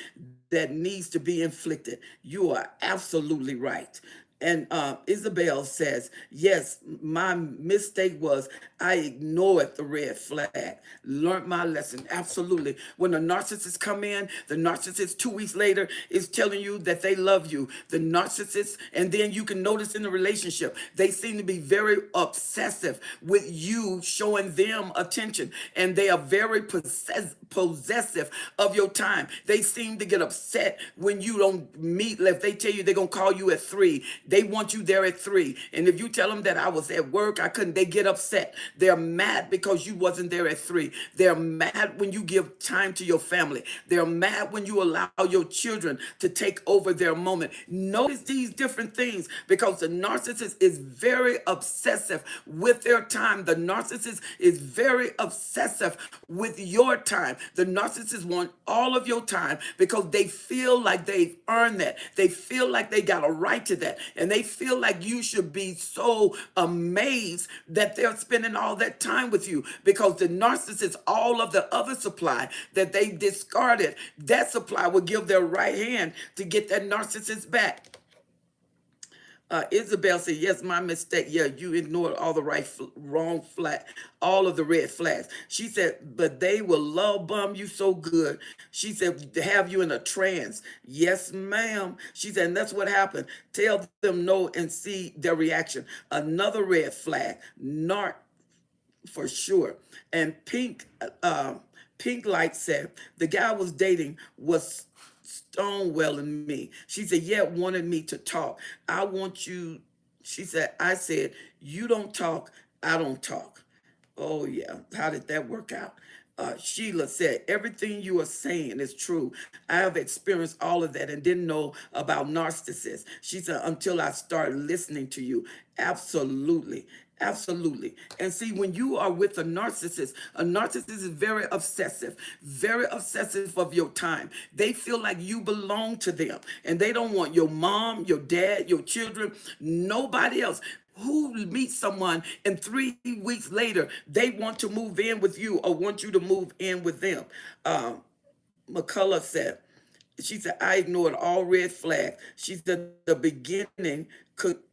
that needs to be inflicted. You are absolutely right. And Isabel says, yes, my mistake was I ignored the red flag. Learned my lesson. Absolutely. When the narcissist come in, the narcissist 2 weeks later is telling you that they love you. The narcissist, and then you can notice in the relationship, they seem to be very obsessive with you showing them attention. And they are very possessive of your time. They seem to get upset when you don't meet. If they tell you they're going to call you at 3, they want you there at 3. And if you tell them that I was at work, I couldn't, they get upset. They're mad because you wasn't there at 3. They're mad when you give time to your family. They're mad when you allow your children to take over their moment. Notice these different things, because the narcissist is very obsessive with their time. The narcissist is very obsessive with your time. The narcissist want all of your time because they feel like they've earned that. They feel like they got a right to that. And they feel like you should be so amazed that they're spending all that time with you, because the narcissist, all of the other supply that they discarded, that supply will give their right hand to get that narcissist back. Isabel said, yes, my mistake. Yeah, you ignored all the wrong flag, all of the red flags. She said, but they will love bomb you so good. She said, to have you in a trance. Yes, ma'am. She said, and that's what happened. Tell them no and see their reaction. Another red flag. Narc for sure. And Pink Light said the guy I was dating was stonewalling me. She said, yeah, wanted me to talk. I want you. She said, I said, you don't talk, I don't talk. Oh, yeah. How did that work out? Sheila said, everything you are saying is true. I have experienced all of that and didn't know about narcissists. She said, until I started listening to you. Absolutely. Absolutely. And see, when you are with a narcissist is very obsessive of your time. They feel like you belong to them and they don't want your mom, your dad, your children, nobody else. Who meets someone and 3 weeks later they want to move in with you or want you to move in with them? McCullough said, she said, I ignored all red flags. She said, the beginning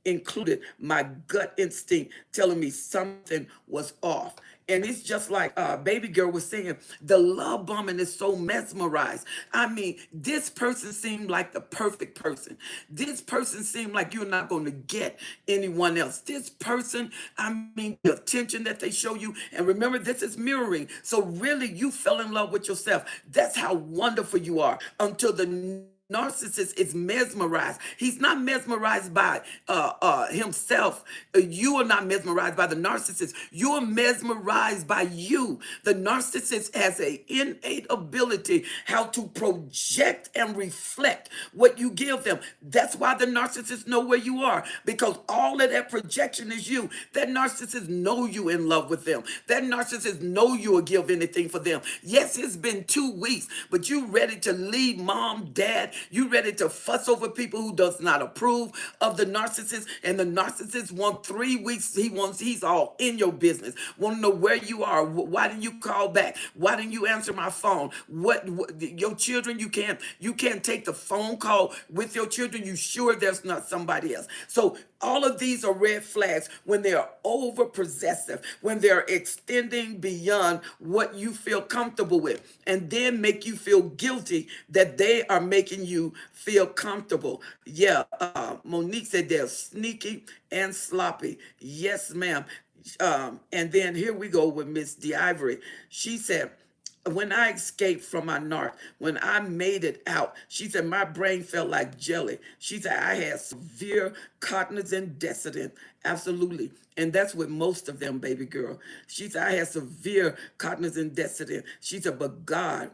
included my gut instinct telling me something was off. And it's just like Baby Girl was saying, the love bombing is so mesmerized. I mean, this person seemed like the perfect person. This person seemed like you're not going to get anyone else. This person, I mean, the attention that they show you. And remember, this is mirroring. So really, you fell in love with yourself. That's how wonderful you are until the narcissist is mesmerized. He's not mesmerized by himself. You are not mesmerized by the narcissist. You are mesmerized by you. The narcissist has an innate ability how to project and reflect what you give them. That's why the narcissists know where you are, because all of that projection is you. That narcissist know you in love with them. That narcissist know you will give anything for them. Yes, it's been 2 weeks, but you ready to leave mom, dad, you ready to fuss over people who does not approve of the narcissist, and the narcissist want 3 weeks. He's all in your business. Want to know where you are. Why didn't you call back? Why didn't you answer my phone? What your children? You can't take the phone call with your children. You sure there's not somebody else? So all of these are red flags when they are over possessive, when they're extending beyond what you feel comfortable with, and then make you feel guilty that they are making you feel comfortable. Yeah, Monique said they're sneaky and sloppy. Yes, ma'am. And then here we go with Miss DeIvory. She said, when I escaped from my narc, when I made it out, she said, my brain felt like jelly. She said, I had severe cognizant dissonance. Absolutely. And that's with most of them, baby girl. She said, I had severe cognizant dissonance. She said, but God,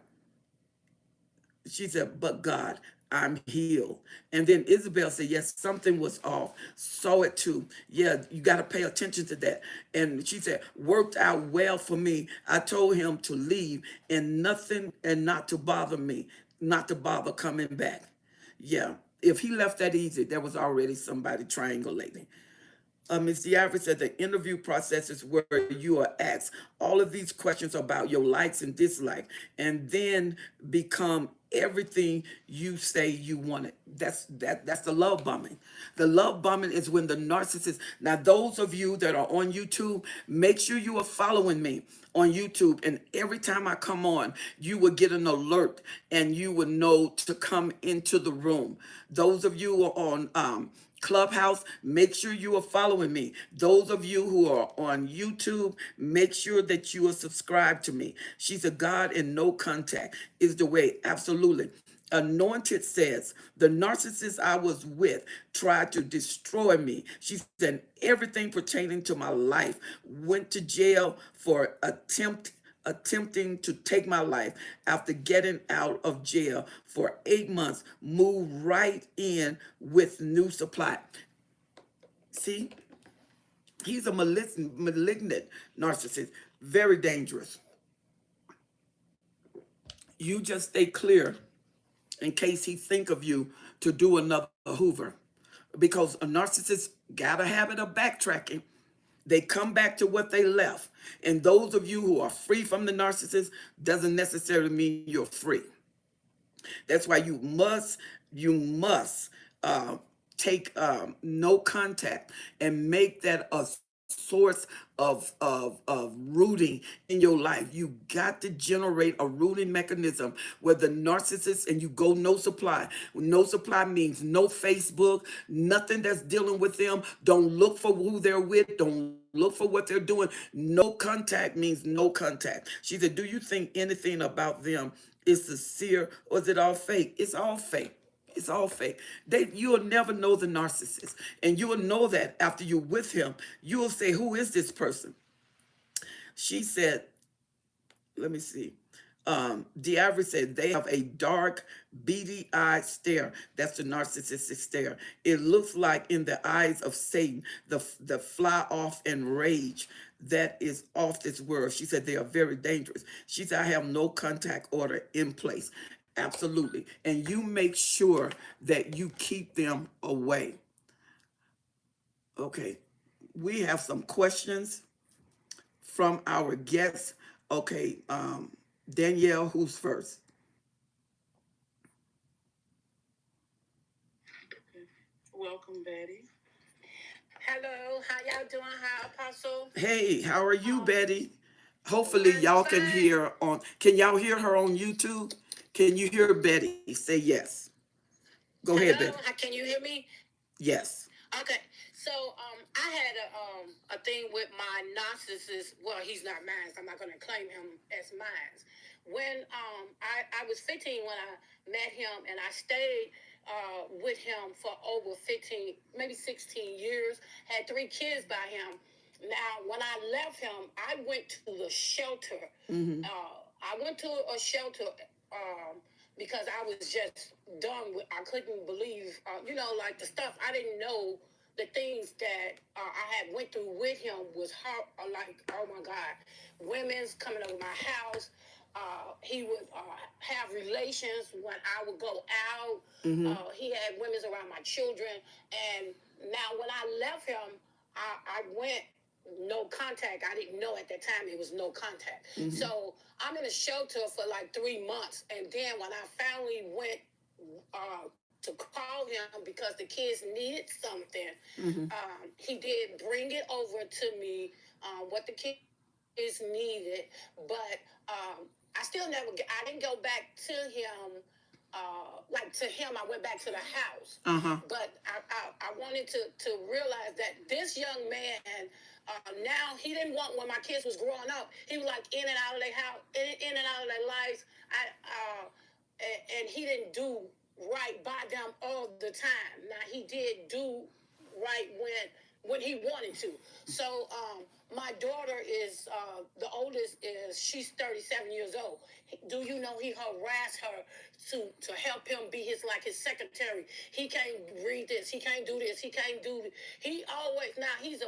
I'm healed. And then Isabel said, yes, something was off. Saw it too. Yeah, you got to pay attention to that. And she said, worked out well for me. I told him to leave and nothing and not to bother me, not to bother coming back. Yeah, if he left that easy, there was already somebody triangulating. Ms. Diavri said the interview process is where you are asked all of these questions about your likes and dislikes, and then become everything you say you wanted. That's the love bombing. The love bombing is when the narcissist. Now, those of you that are on YouTube, make sure you are following me on YouTube, and every time I come on, you will get an alert, and you will know to come into the room. Those of you who are on Clubhouse, make sure you are following me. Those of you who are on YouTube, make sure that you are subscribed to me. She's a God in no contact is the way. Absolutely. Anointed says, the narcissist I was with tried to destroy me. She said, everything pertaining to my life, went to jail for attempting to take my life. After getting out of jail for 8 months, moved right in with new supply. See, he's a malignant narcissist, very dangerous. You just stay clear in case he think of you to do another Hoover, because a narcissist got a habit of backtracking. They come back to what they left. And those of you who are free from the narcissist doesn't necessarily mean you're free. That's why you must uh, take no contact and make that a source of rooting in your life. You got to generate a rooting mechanism where the narcissist and you go no supply. No supply means no Facebook, nothing that's dealing with them. Don't look for who they're with. Don't look for what they're doing. No contact means no contact. She said, do you think anything about them is sincere or is it all fake? It's all fake. It's all fake. You'll never know the narcissist. And you will know that after you're with him. You will say, who is this person? She said, let me see. Diabra said they have a dark, beady-eyed stare. That's the narcissistic stare. It looks like in the eyes of Satan, the fly off and rage that is off this world. She said they are very dangerous. She said I have no contact order in place. Absolutely. And you make sure that you keep them away. Okay. We have some questions from our guests. Okay, Danielle, who's first? Welcome, Betty. Hello, how y'all doing? Hi, Apostle. Hey, how are you, Betty? Hopefully I'm y'all can fine. hear on. Can y'all hear her on YouTube? Can you hear Betty? Say yes. Go ahead, Hello, Betty. can you hear me? Yes. Okay, so I had a thing with my narcissist. Well, he's not mine. So I'm not gonna claim him as mine. When I was 15 when I met him, and I stayed with him for over 15, maybe 16 years. Had 3 kids by him. Now, when I left him, I went to the shelter. Mm-hmm. I went to a shelter. Because I was just done with, I couldn't believe, like the stuff I didn't know, the things that I had went through with him was hard, like, oh my God, women's coming over my house. He would have relations when I would go out. Mm-hmm. He had women's around my children. And now when I left him, I went no contact. I didn't know at that time it was no contact. Mm-hmm. So I'm in a shelter for like 3 months. And then when I finally went to call him because the kids needed something, mm-hmm. He did bring it over to me, what the kids needed. But I still never, I didn't go back to him. Like to him, I went back to the house. Uh-huh. But I wanted to realize that this young man, now he didn't want when my kids was growing up. He was like in and out of their house, in and out of their lives. And he didn't do right by them all the time. Now he did do right when he wanted to. So my daughter is the oldest is she's 37 years old. Do you know he harassed her to help him be his secretary? He can't read this. He can't do this. He can't do this. He always now he's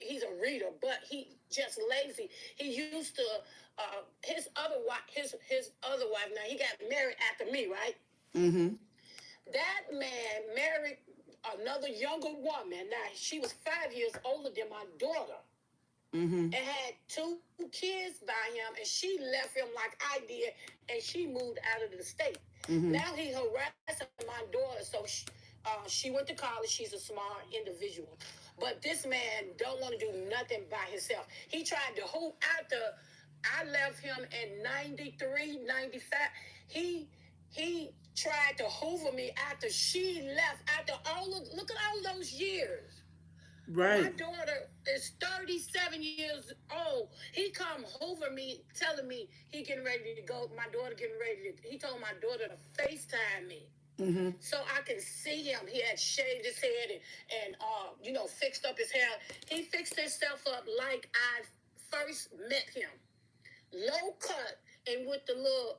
he's a reader, but he just lazy. He used to his other wife now he got married after me, right? Mm-hmm. That man married another younger woman. Now she was 5 years older than my daughter. Mm-hmm. And had 2 kids by him, and she left him like I did, and she moved out of the state. Mm-hmm. Now he harassing my daughter, so she went to college. She's a smart individual, but this man don't want to do nothing by himself. He tried to hold after I left him in 93, 95. He tried to hoover me after she left. After look at all those years. Right. My daughter is 37 years old. He come over me, telling me he getting ready to go. My daughter getting ready to. He told my daughter to FaceTime me. Mm-hmm. So I can see him. He had shaved his head and fixed up his hair. He fixed himself up like I first met him. Low cut and with the little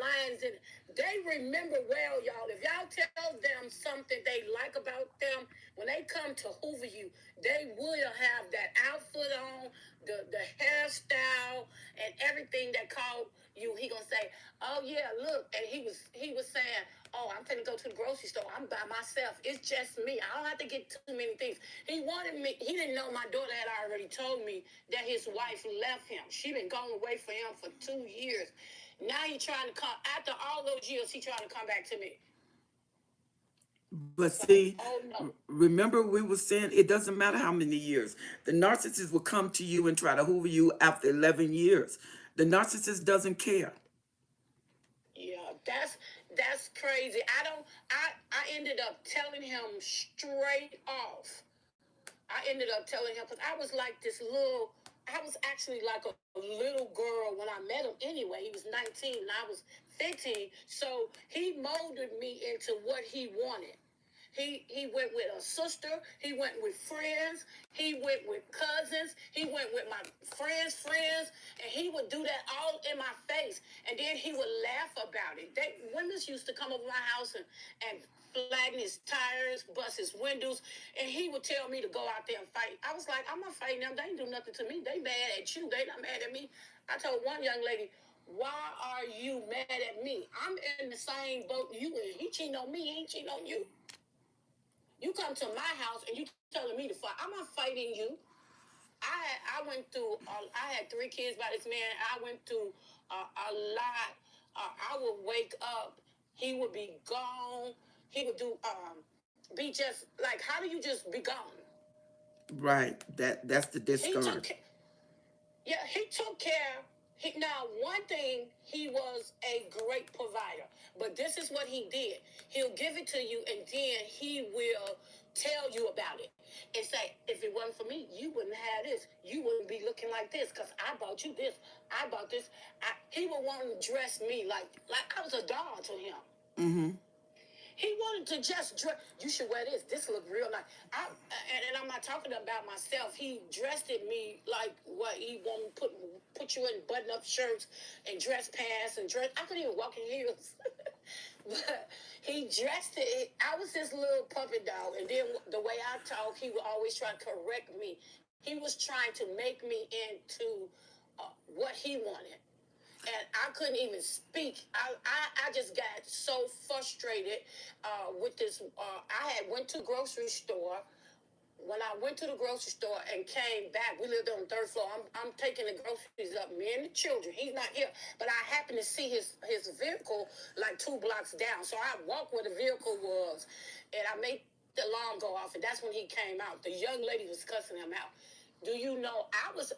lines in it. They remember well, y'all. If y'all tell them something they like about them, when they come to hoover you, they will have that outfit on, the hairstyle, and everything that called you. He gonna say, "Oh yeah, look," and he was saying, "Oh, I'm finna go to the grocery store. I'm by myself. It's just me. I don't have to get too many things." He wanted me. He didn't know my daughter had already told me that his wife left him. She been gone away for him for 2 years. Now he trying to come after all those years. He trying to come back to me. But It's like, see, oh no. remember we were saying it doesn't matter how many years. The narcissist will come to you and try to hoover you after 11 years. The narcissist doesn't care. Yeah, that's crazy. I ended up telling him straight off. I ended up telling him because I was like this little. I was actually like a little girl when I met him. Anyway, he was 19 and I was 15. So he molded me into what he wanted. He went with a sister. He went with friends. He went with cousins. He went with my friends, and he would do that all in my face. And then he would laugh about it. Women used to come over my house and flatten his tires, bust his windows, and he would tell me to go out there and fight. I was like, I'm not fighting them. They ain't do nothing to me. They mad at you. They not mad at me. I told one young lady, why are you mad at me? I'm in the same boat you in. He cheating on me. He ain't cheating on you. You come to my house and you telling me to fight. I'm not fighting you. I went through. I had 3 kids by this man. I went through a lot. I would wake up. He would be gone. He would do be just like. How do you just be gone? Right. That's the He discard. took. Yeah, he took care. Now, one thing, he was a great provider, but this is what he did. He'll give it to you, and then he will tell you about it and say, if it wasn't for me, you wouldn't have this. You wouldn't be looking like this because I bought you this. I bought this. He would want to dress me like I was a doll to him. Mm-hmm. He wanted to just dress. You should wear this. This look real nice. And I'm not talking about myself. He dressed me like what he wanted to put you in button-up shirts and dress pants and dress. I couldn't even walk in heels. But he dressed it. I was this little puppy dog. And then the way I talk, he would always try to correct me. He was trying to make me into what he wanted, and I couldn't even speak. I just got so frustrated with this. I had went to the grocery store. When I went to the grocery store and came back, we lived on the 3rd floor. I'm taking the groceries up, me and the children. He's not here, but I happened to see his vehicle like 2 blocks down. So I walked where the vehicle was, and I made the alarm go off, and that's when he came out. The young lady was cussing him out. Do you know I was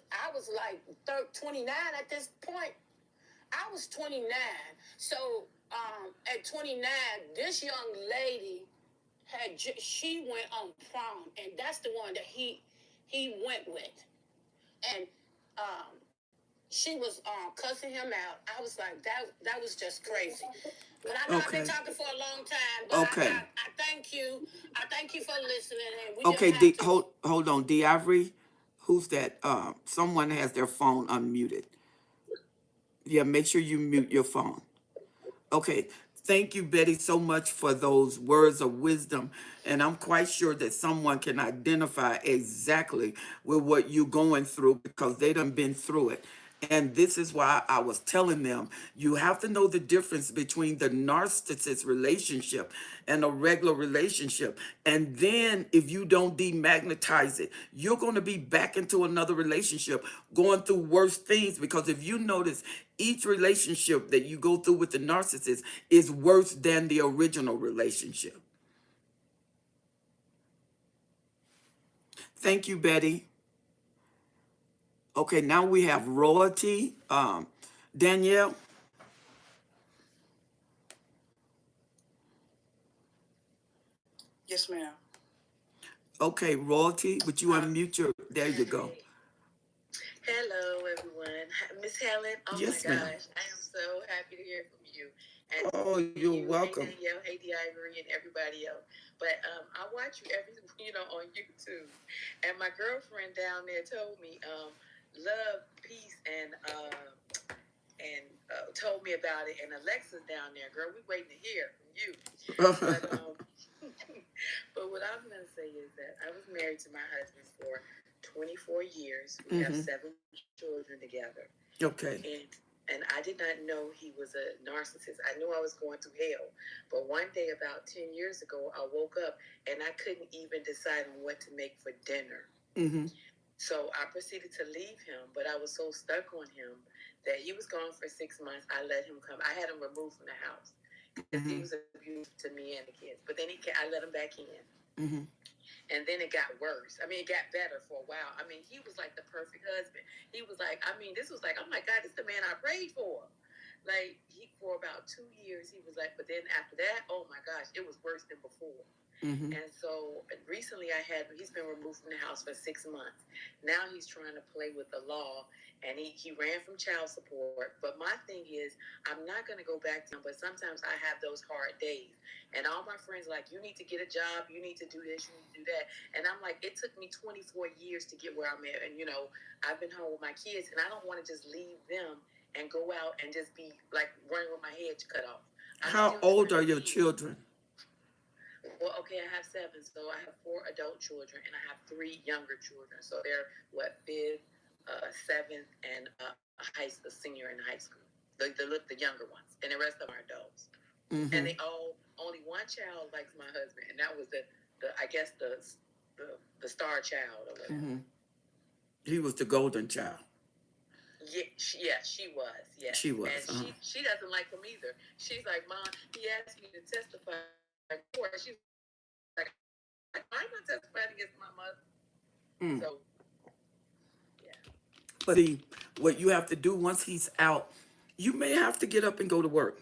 like 29 at this point. I was 29. So at 29, this young lady she went on prom, and that's the one that he went with, and um, she was cussing him out. I was like, that was just crazy. But I know I've been Okay. talking for a long time, but Okay. I thank you. I thank you for listening, and we just Okay. have to. Hold on. D Ivory, who's that? Someone has their phone unmuted. Yeah. Make sure you mute your phone. Okay. Thank you, Betty, so much for those words of wisdom. And I'm quite sure that someone can identify exactly with what you're going through because they done been through it. And this is why I was telling them you have to know the difference between the narcissist relationship and a regular relationship. And then if you don't demagnetize it, you're going to be back into another relationship going through worse things because if you notice, each relationship that you go through with the narcissist is worse than the original relationship. Thank you, Betty. Okay, now we have royalty. Danielle. Yes, ma'am. Okay, royalty. Would you Uh, unmute your? There you go. Hello, everyone. Miss Helen, oh my Yes, ma'am. gosh, I am so happy to hear from you. And Oh, you're you, hey welcome. Danielle, hey D Ivory, and everybody else. But I watch you every, on YouTube. And my girlfriend down there told me, love, peace, and told me about it. And Alexa's down there, girl. We waiting to hear from you. But but what I'm gonna say is that I was married to my husband for 24 years. We have 7 children together, Okay. and I did not know he was a narcissist. I knew I was going through hell, but one day about 10 years ago, I woke up and I couldn't even decide on what to make for dinner. Mm-hmm. So I proceeded to leave him, but I was so stuck on him that he was gone for 6 months. I let him come. I had him removed from the house because he was abusive to me and the kids. But then I let him back in. Mm-hmm. And then it got worse. I mean, it got better for a while. I mean, he was like the perfect husband. He was like, I mean, this was like, oh my God, this is the man I prayed for. Like, for about 2 years, he was like, but then after that, oh my gosh, it was worse than before. Mm-hmm. And so recently he's been removed from the house for 6 months. Now he's trying to play with the law, and he ran from child support. But my thing is, I'm not going to go back to him, but sometimes I have those hard days. And all my friends are like, you need to get a job, you need to do this, you need to do that. And I'm like, it took me 24 years to get where I'm at. And, I've been home with my kids, and I don't want to just leave them and go out and just be like running with my head cut off. How old are your children? Well, okay, I have 7, so I have 4 adult children, and I have 3 younger children. So they're 5th, 7th, and a senior in high school. The younger ones, and the rest of them are adults. Mm-hmm. And they only one child likes my husband, and that was the I guess the star child or whatever. Mm-hmm. He was the golden child. Yeah, she was. Yeah, she was. And she doesn't like him either. She's like, Mom, he asked me to testify for. She's like, I'm not testifying against my mother. So, yeah. But what you have to do once he's out, you may have to get up and go to work.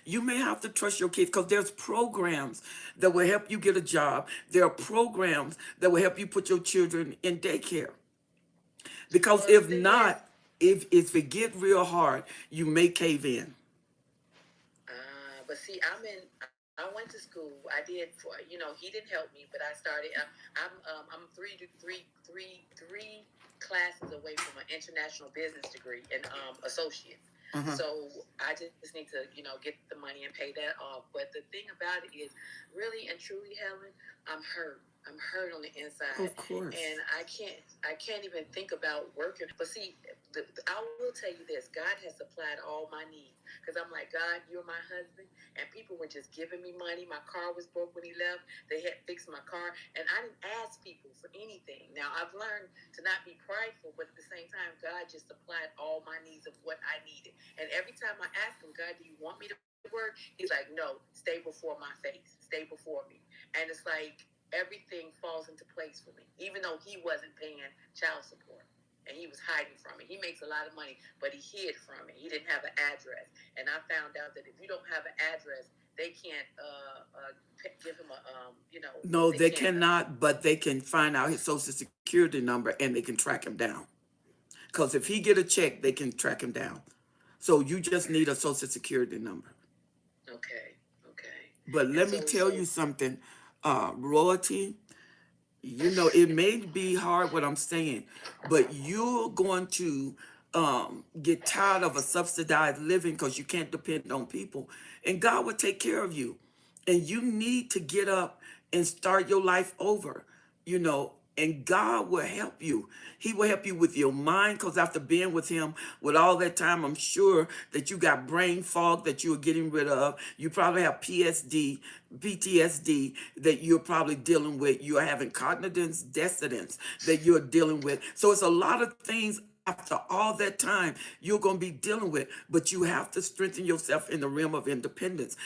You may have to trust your kids because there's programs that will help you get a job. There are programs that will help you put your children in daycare. Because if not, if it get real hard, you may cave in. But see, I went to school. I did he didn't help me, but I started. I'm three classes away from an international business degree and associates. Uh-huh. So I just need to get the money and pay that off. But the thing about it is, really and truly, Helen, I'm hurt. I'm hurt on the inside. Of course. And I can't even think about working. But see, I will tell you this: God has supplied all my needs. Because I'm like, God, you're my husband. And people were just giving me money. My car was broke when he left. They had fixed my car. And I didn't ask people for anything. Now, I've learned to not be prideful, but at the same time, God just supplied all my needs of what I needed. And every time I ask him, God, do you want me to work? He's like, no, stay before my face. Stay before me. And it's like everything falls into place for me, even though he wasn't paying child support. And he was hiding from it. He makes a lot of money, but he hid from it. He didn't have an address. And I found out that if you don't have an address, they can't give him a, No, they cannot, but they can find out his social security number and they can track him down. Because if he get a check, they can track him down. So you just need a social security number. Okay. But let me tell you something, royalty. It may be hard what I'm saying, but you're going to get tired of a subsidized living because you can't depend on people. And God will take care of you. And you need to get up and start your life over, and God will help you. He will help you with your mind because after being with him with all that time, I'm sure that you got brain fog that you're getting rid of. You probably have PTSD that you're probably dealing with. You're having cognitive dissonance that you're dealing with. So it's a lot of things after all that time you're going to be dealing with, but you have to strengthen yourself in the realm of independence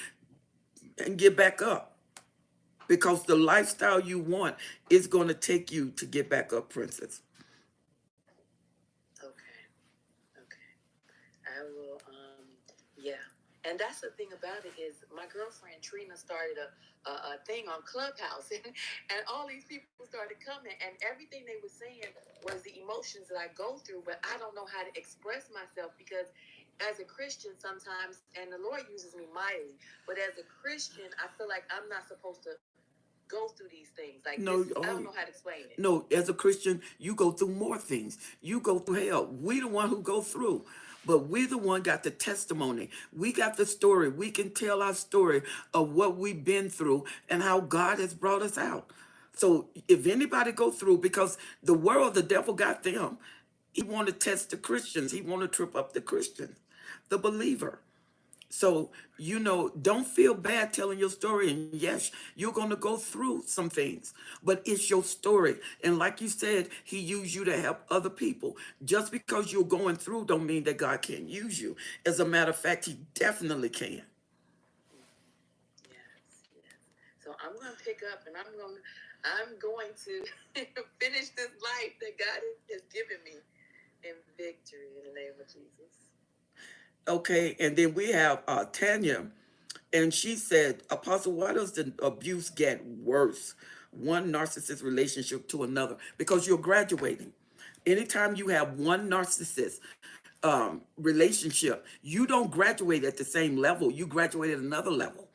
and get back up. Because the lifestyle you want is going to take you to get back up, Princess. Okay. I will, yeah. And that's the thing about it is my girlfriend Trina started a thing on Clubhouse and all these people started coming and everything they were saying was the emotions that I go through, but I don't know how to express myself because as a Christian sometimes, and the Lord uses me mightily, but as a Christian, I feel like I'm not supposed to go through these things. Like, no, I don't know how to explain it. No, as a Christian, you go through more things. You go through hell. We the one who go through. But we the one got the testimony. We got the story. We can tell our story of what we've been through and how God has brought us out. So if anybody go through, because the world, the devil got them. He want to test the Christians. He want to trip up the Christian, the believer. So, don't feel bad telling your story. And yes, you're going to go through some things, but it's your story. And like you said, he used you to help other people. Just because you're going through don't mean that God can't use you. As a matter of fact, he definitely can. gonna pick up, and I'm going to finish this life that God has given me in victory in the name of Jesus. Okay, and then we have Tanya, and she said, Apostle, why does the abuse get worse? One narcissist relationship to another? Because you're graduating. Anytime you have one narcissist relationship, you don't graduate at the same level. You graduate at another level.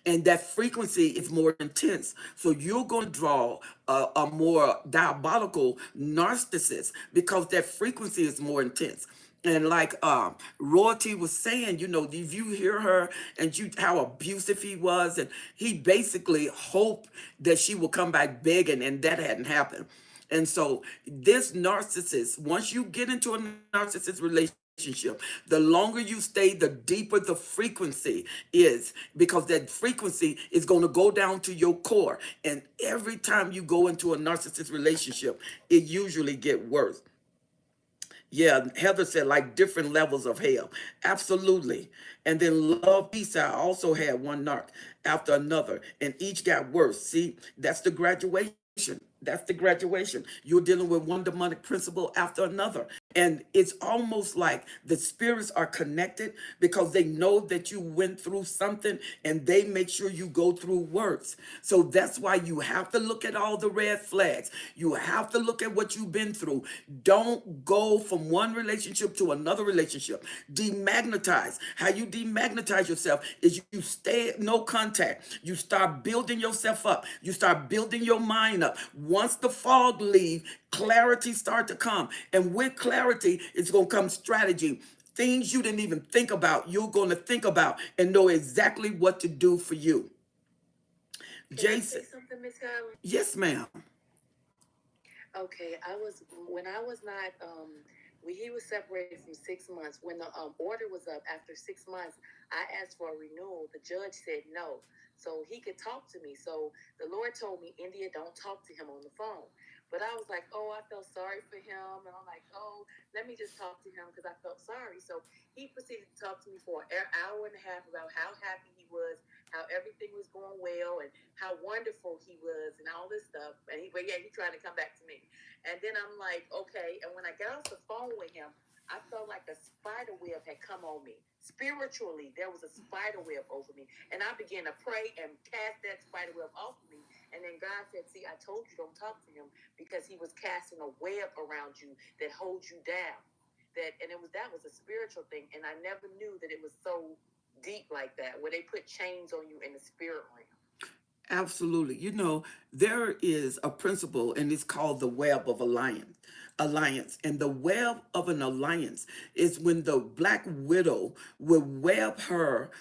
And that frequency is more intense. So you're going to draw a more diabolical narcissist because that frequency is more intense. And like Royalty was saying, you know, if you hear her and you how abusive he was, and he basically hoped that she would come back begging, and that hadn't happened. And so this narcissist, once you get into a narcissist relationship, the longer you stay, the deeper the frequency is, because that frequency is going to go down to your core. And every time you go into a narcissist relationship, it usually get worse. Yeah, Heather said like different levels of hell. Absolutely. And then Love Peace, I also had one narc after another, and each got worse. See, that's the graduation. That's the graduation. You're dealing with one demonic principle after another. And it's almost like the spirits are connected because they know that you went through something, and they make sure you go through worse. So that's why you have to look at all the red flags. You have to look at what you've been through. Don't go from one relationship to another relationship. Demagnetize. How you demagnetize yourself is you stay at no contact. You start building yourself up. You start building your mind up. Once the fog leaves, clarity start to come. And with clarity, it's going to come strategy. Things you didn't even think about, you're going to think about and know exactly what to do for you. Can I say Jason. something, Miss Helen? Yes, ma'am. Okay, I was when I was not he was separated from 6 months. When the order was up after 6 months, I asked for a renewal. The judge said no, so he could talk to me. So the Lord told me, India, don't talk to him on the phone. But I was like, oh, I felt sorry for him, and I'm like, oh, let me just talk to him because I felt sorry. So he proceeded to talk to me for an hour and a half about how happy he was, how everything was going well, and how wonderful he was, and all this stuff. But yeah, he tried to come back to me. And then I'm like, okay. And when I got off the phone with him, I felt like a spider web had come on me. Spiritually, there was a spider web over me. And I began to pray and cast that spider web off of me. And then God said, see, I told you don't talk to him because he was casting a web around you that holds you down. That was a spiritual thing. And I never knew that it was so deep like that, where they put chains on you in the spirit realm. Absolutely. You know, there is a principle, and it's called the web of alliance. Alliance. And the web of an alliance is when the black widow would web her,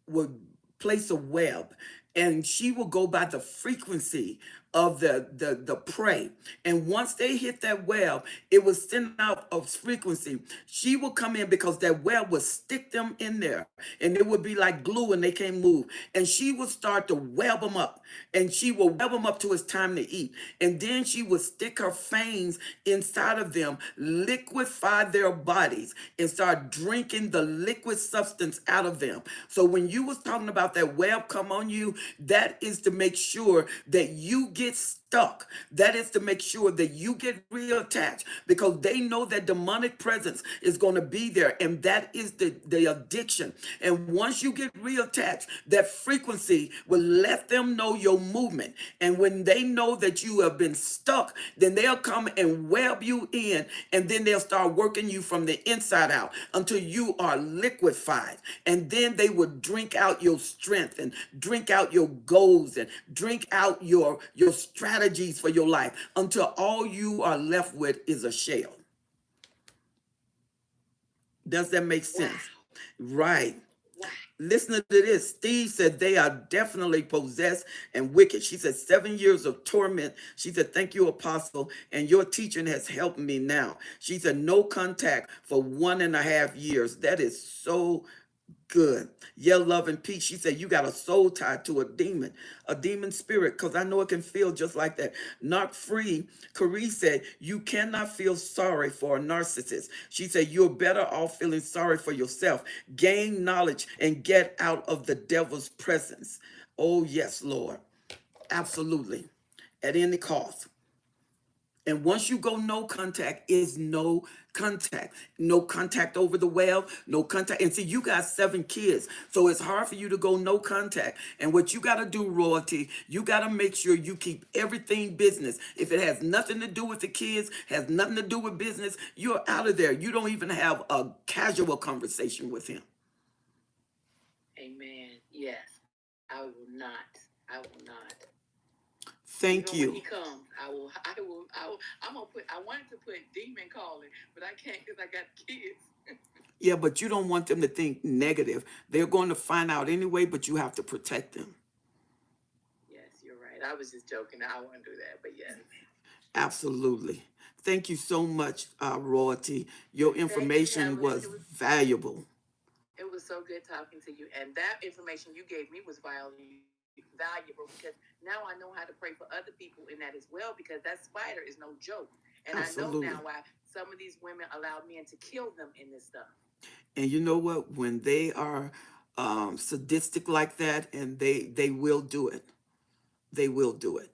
would place a web, and she will go by the frequency of the prey. And once they hit that web, it will send out a frequency. She will come in because that web will stick them in there, and it would be like glue, and they can't move. And she will start to web them up, and she will web them up till it's time to eat. And then she will stick her fangs inside of them, liquefy their bodies, and start drinking the liquid substance out of them. So when you was talking about that web come on you, that is to make sure that you get stuck. That is to make sure that you get reattached, because they know that demonic presence is going to be there, and that is the addiction. And once you get reattached, that frequency will let them know your movement. And when they know that you have been stuck, then they'll come and web you in, and then they'll start working you from the inside out until you are liquefied. And then they will drink out your strength, and drink out your goals, and drink out your strategies for your life, until all you are left with is a shell. Does that make Wow. sense? Right. Wow. Listen to this. Steve said they are definitely possessed and wicked. She said 7 years of torment. She said, thank you, Apostle, and your teaching has helped me now. She said, no contact for 1.5 years. That is so good. Yeah, love and peace. She said, you got a soul tied to a demon spirit, because I know it can feel just like that. Not free. Carrie said, you cannot feel sorry for a narcissist. She said, you're better off feeling sorry for yourself. Gain knowledge and get out of the devil's presence. Oh, yes, Lord. Absolutely. At any cost. And once you go no contact, is no contact. No contact over the web, no contact. And see, you got 7 kids, so it's hard for you to go no contact. And what you got to do, Royalty, you got to make sure you keep everything business. If it has nothing to do with the kids, has nothing to do with business, you're out of there. You don't even have a casual conversation with him. Amen. Yes, I will not. I will not. Thank Even when he you. comes, I'm gonna put. I wanted to put demon calling, but I can't because I got kids. Yeah, but you don't want them to think negative. They're going to find out anyway, but you have to protect them. Yes, you're right. I was just joking. I wouldn't do that, but yes. Absolutely. Thank you so much, Royalty. Your Thank you, information Helen. was valuable. It was so good talking to you, and that information you gave me was valuable because now I know how to pray for other people in that as well because that spider is no joke, and I know now Absolutely. why some of these women allowed men to kill them in this stuff. And you know what? When they are sadistic like that, and they will do it. They will do it.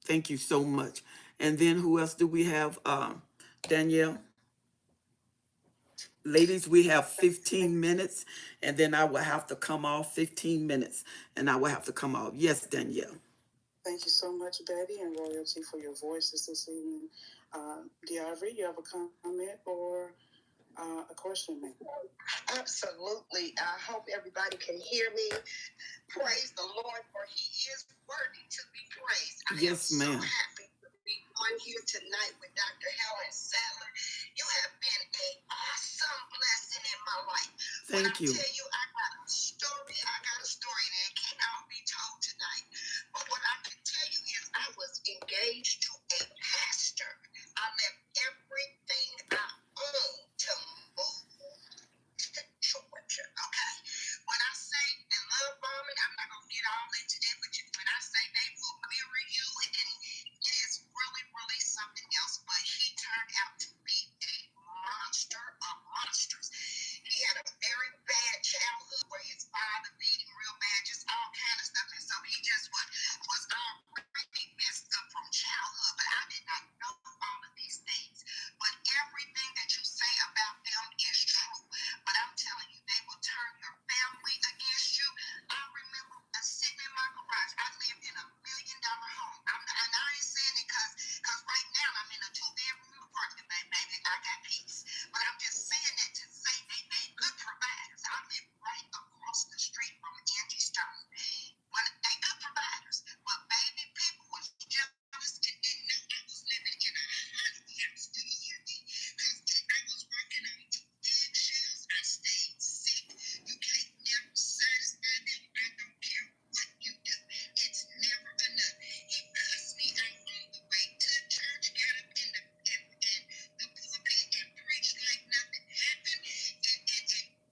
Thank you so much. And then who else do we have? Danielle? Ladies, we have 15 minutes, and then I will have to come off 15 minutes, and I will have to come off. Yes, Danielle. Thank you so much, Betty and Royalty, for your voices this evening. Diavri, you have a comment or a question, ma'am? Absolutely. I hope everybody can hear me. Praise the Lord, for He is worthy to be praised. I Yes, am so ma'am. happy to be on here tonight with Dr. Helen Sadler. You have been an awesome blessing in my life. When I Thank you. tell you I got a story, and it cannot be told tonight. But what I can tell you is I was engaged to a pastor. I left everything I owned to move to Georgia. Okay. When I say the love bombing, I'm not gonna get all into that, but when I say they will mirror you, and it is really, really something else. But he turned out to be a monster of monsters. He had a very bad childhood where his father beat him real bad, just all kind of stuff, and so he just was already messed up from childhood. But I did not know all of these things. But everything that you say about them is true. But I'm telling you, they will turn your family against you. I remember sitting in my garage. I lived in $1 million home. And I ain't saying it because right now I'm in a 2-bedroom apartment, baby. I got peace. But I'm just saying that to say they good providers. I live right across the street from Angie Stone. When they good providers. But baby, people was jealous and didn't know I was living in a hot house. Do you hear me? Because I was working on eggshells. I stayed sick. You can't never satisfy them. I don't care what you do. It's never enough. He cussed me out on the way to church, got up in the pulpit and preached like nothing happened. And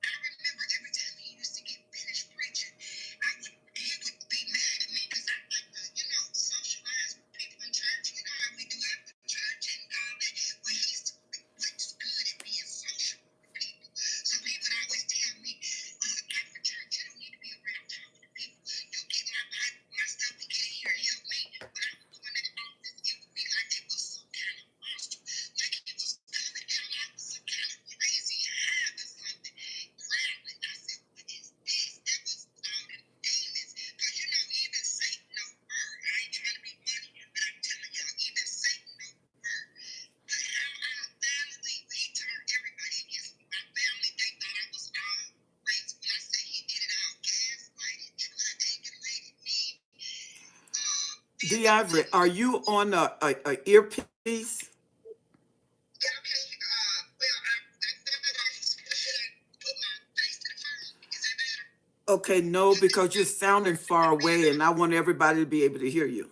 I remember every time he used to get finished preaching, he would be mad at me because I like to, socialize with people in church. You know how we do after church and all that. Well, he's good at being social with people. So he would always tell me, after church, you don't need to be around talking to people. You get my Bible, my stuff, and get in here and help me. When I would go in the office, it would be like it was some kind of monster. Like it was coming out. I was some kind of crazy hive or something. Growling. I said, what is this? That was all the demons. Because even Satan knows word. I ain't trying to be funny, but I'm telling y'all, even Satan knows word. But how I finally, he turned everybody against me. My family, they thought I was all raised. When I say he did it all, gaslighted, triangulated me. Diavri, are you on a earpiece? Yeah, okay. Well, I thought I should put my face to the phone. Is that better? Okay, no, because you're sounding far away, and I want everybody to be able to hear you.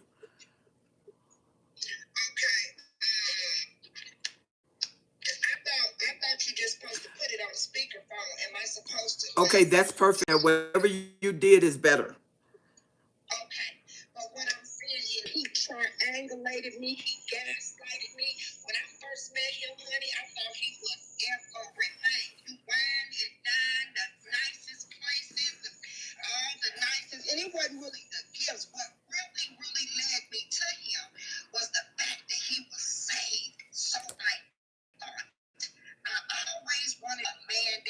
Okay. I thought you just supposed to put it on speakerphone. Am I supposed to Okay, that's perfect. Whatever you did is better. Okay. But what I'm saying is he triangulated me, he gaslighted me. When I first met him, honey, I thought he was everything. You wine and dine, the nicest places, all the nicest. And it wasn't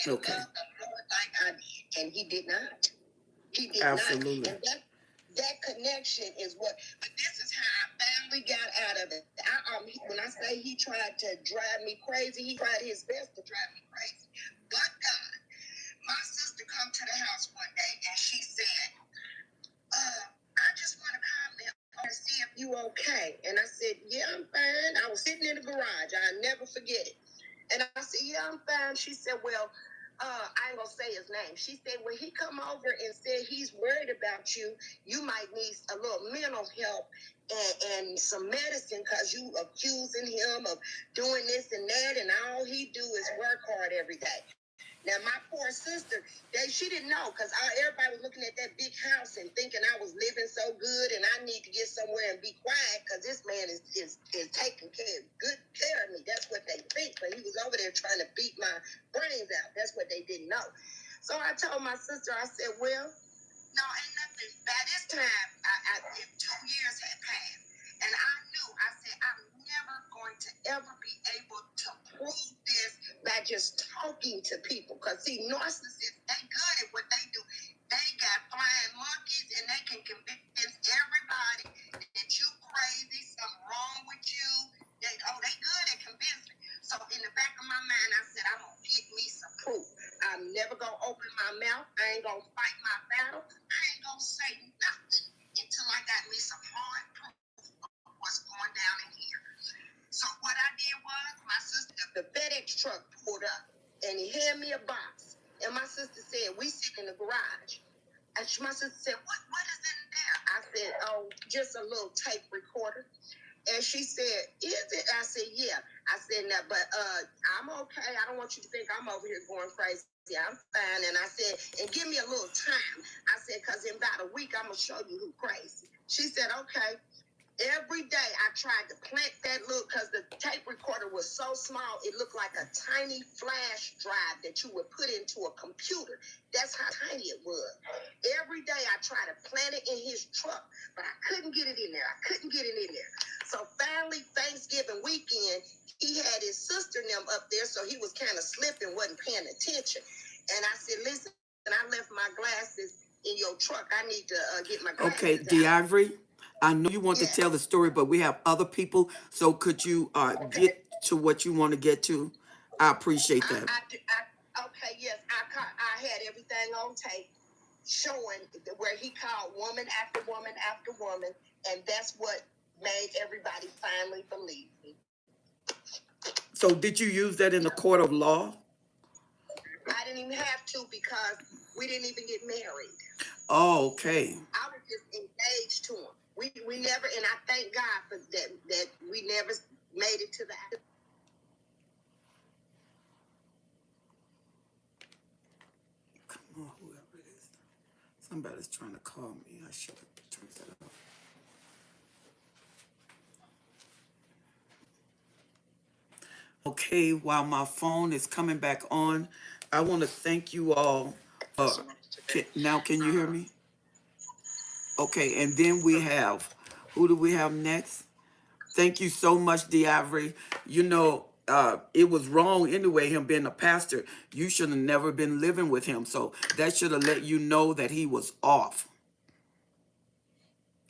Okay. love the Lord like I did, and he did not. He did Absolutely. not. And that connection is what, but this is how I finally got out of it. When I say he tried to drive me crazy, he tried his best to drive me crazy. But God, my sister come to the house one day and she said, I just want to comment and see if you okay. And I said, yeah, I'm fine. I was sitting in the garage. I'll never forget it. And I said, yeah, I'm fine. She said, well, I ain't gonna say his name. She said, when he come over and said he's worried about you, you might need a little mental help and some medicine because you accusing him of doing this and that, and all he do is work hard every day. Now, my poor sister, she didn't know because everybody was looking at that big house and thinking I was living so good and I need to get somewhere and be quiet because this man is taking good care of me. That's what they think. But he was over there trying to beat my brains out. That's what they didn't know. So I told my sister, I said, well, no, ain't nothing. By this time, 2 years had passed. And I knew, I said, I'm never going to ever be able to prove this by just talking to people. Because, see, narcissists, they good at what they do. They got flying monkeys, and they can convince everybody that you crazy, something wrong with you. They good at convincing. So in the back of my mind, I said, I'm going to get me some proof. I'm never going to open my mouth. I ain't going to fight my battle. I ain't going to say nothing until I got me some hard proof of what's going down in here. So what I did was, my sister, the FedEx truck pulled up, and he handed me a box. And my sister said, we sit in the garage. And my sister said, what is in there? I said, oh, just a little tape recorder. And she said, is it? I said, yeah. I said, no, but I'm okay. I don't want you to think I'm over here going crazy. I'm fine. And I said, and give me a little time. I said, because in about a week, I'm going to show you who crazy. She said, okay. Every day I tried to plant that little, because the tape recorder was so small, it looked like a tiny flash drive that you would put into a computer. That's how tiny it was. Every day I tried to plant it in his truck, but I couldn't get it in there. So finally, Thanksgiving weekend, he had his sister and them up there, so he was kind of slipping, wasn't paying attention. And I said, listen, I left my glasses in your truck. I need to get my glasses Okay, out. DeIvory, I know you want to Yes. tell the story, but we have other people. So could you get to what you want to get to? I appreciate that. Okay, yes. I had everything on tape showing where he called woman after woman after woman, and that's what made everybody finally believe me. So did you use that in the court of law? I didn't even have to because we didn't even get married. Oh, okay. I was just engaged to him. We never, and I thank God for that we never made it to that. Come on, whoever it is. Somebody's trying to call me. I should have turned that off. Okay, while my phone is coming back on, I want to thank you all. Now, can you hear me? Okay, and then we have, who do we have next? Thank you so much, DeIvory. You know, it was wrong anyway, him being a pastor. You should have never been living with him. So that should have let you know that he was off.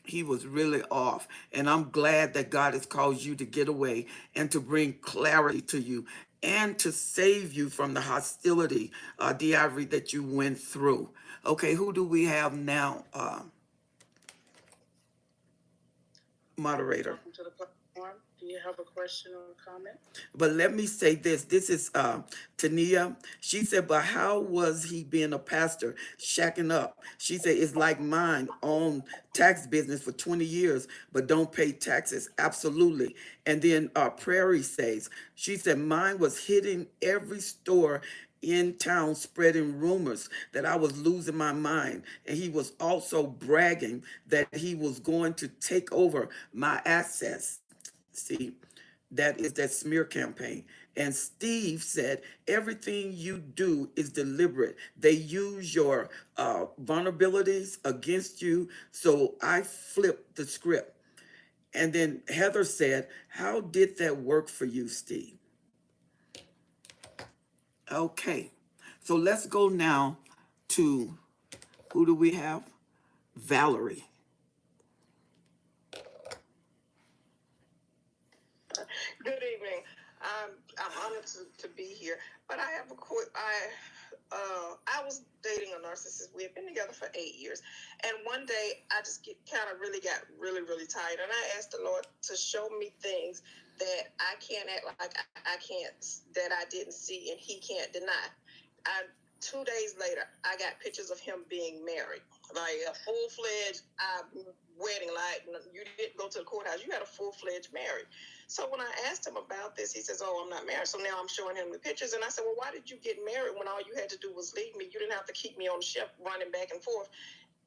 He was really off. And I'm glad that God has caused you to get away and to bring clarity to you and to save you from the hostility, DeIvory, that you went through. Okay, who do we have now, moderator? Welcome to the platform. Do you have a question or a comment? But let me say this. This is Tania. She said, but how was he being a pastor, shacking up? She said, it's like mine, own tax business for 20 years, but don't pay taxes. Absolutely. And then Prairie says, she said, mine was hitting every store in town, spreading rumors that I was losing my mind. And he was also bragging that he was going to take over my assets. See, that is that smear campaign. And Steve said, everything you do is deliberate. They use your vulnerabilities against you. So I flipped the script. And then Heather said, how did that work for you, Steve? Okay. So let's go now to, who do we have? Valerie. Good evening. I'm honored to be here, but I have a quick. I was dating a narcissist. We had been together for 8 years, and one day I just got really tired, and I asked the Lord to show me things that I can't act like I can't, that I didn't see, and He can't deny. I 2 days later, I got pictures of him being married, like a full-fledged wedding. Like, you didn't go to the courthouse; you had a full-fledged marriage. So when I asked him about this, he says, "Oh, I'm not married." So now I'm showing him the pictures, and I said, "Well, why did you get married when all you had to do was leave me? You didn't have to keep me on the ship running back and forth,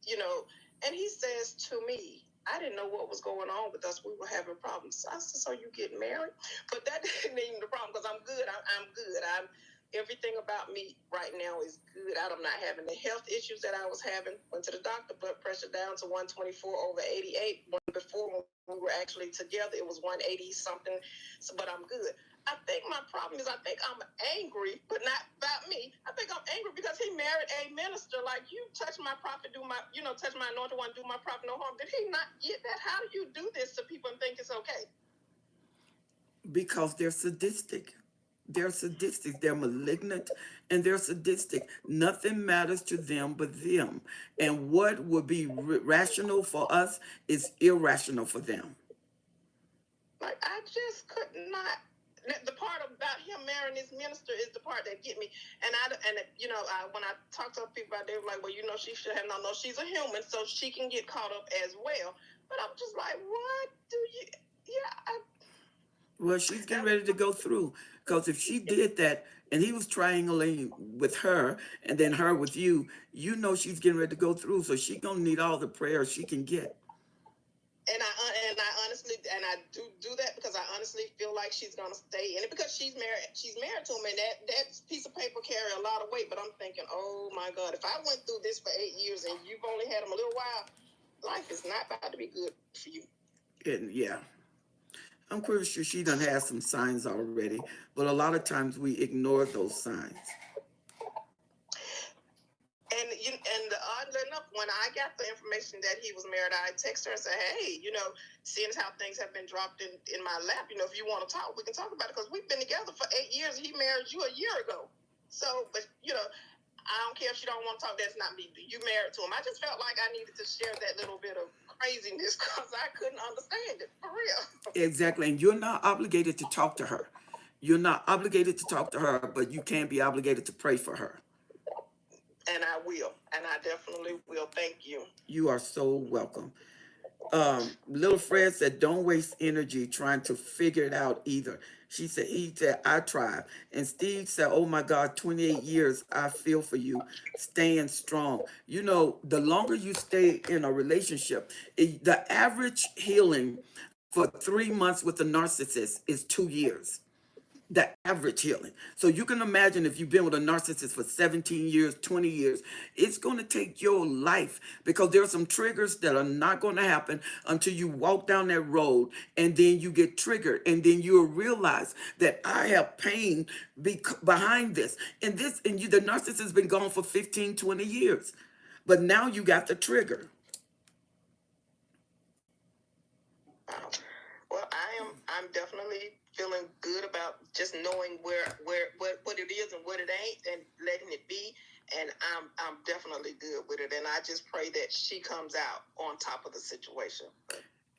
you know?" And he says to me, "I didn't know what was going on with us. We were having problems." I said, "So you get married?" But that didn't even the problem, because I'm good. I'm good. Everything about me right now is good. I'm not having the health issues that I was having. Went to the doctor, blood pressure down to 124/88. Before, when we were actually together, it was 180 something. So, but I'm good. I think my problem is, I think I'm angry, but not about me. I think I'm angry because he married a minister. Like, you touch my prophet, touch my anointed one, do my prophet no harm. Did he not get that? How do you do this to people and think it's okay? Because they're sadistic. They're sadistic. They're malignant and they're sadistic. Nothing matters to them but them. And what would be rational for us is irrational for them. Like, I just could not. The part about him marrying this minister is the part that get me. When I talk to people out there, like, well, she should have no. She's a human, so she can get caught up as well. But I'm just like, what do you? Yeah. Well, she's getting ready to go through. Because if she did that and he was triangulating with her and then her with you, she's getting ready to go through. So she's going to need all the prayers she can get. And I honestly, and I do that because I honestly feel like she's gonna stay in it because she's married. She's married to him, and that piece of paper carry a lot of weight. But I'm thinking, oh my God, if I went through this for 8 years and you've only had him a little while, life is not about to be good for you. And yeah, I'm pretty sure she done had some signs already, but a lot of times we ignore those signs. And oddly enough, when I got the information that he was married, I texted her and said, "Hey, seeing as how things have been dropped in my lap, if you want to talk, we can talk about it because we've been together for 8 years. He married you a year ago. So, but I don't care if she don't want to talk. That's not me. You married to him. I just felt like I needed to share that little bit of craziness because I couldn't understand it for real." Exactly. And you're not obligated to talk to her. You're not obligated to talk to her, but you can be obligated to pray for her. And I will. And I definitely will. Thank you. You are so welcome. Little Fred said, don't waste energy trying to figure it out either. He said, I tried. And Steve said, oh my God, 28 years, I feel for you, staying strong. The longer you stay in a relationship, the average healing for 3 months with a narcissist is 2 years. The average healing. So you can imagine if you've been with a narcissist for 17 years, 20 years, it's going to take your life because there are some triggers that are not going to happen until you walk down that road and then you get triggered and then you'll realize that I have pain behind this. The narcissist has been gone for 15, 20 years. But now you got the trigger. Well, I'm definitely feeling good about just knowing what it is and what it ain't and letting it be. And I'm definitely good with it. And I just pray that she comes out on top of the situation.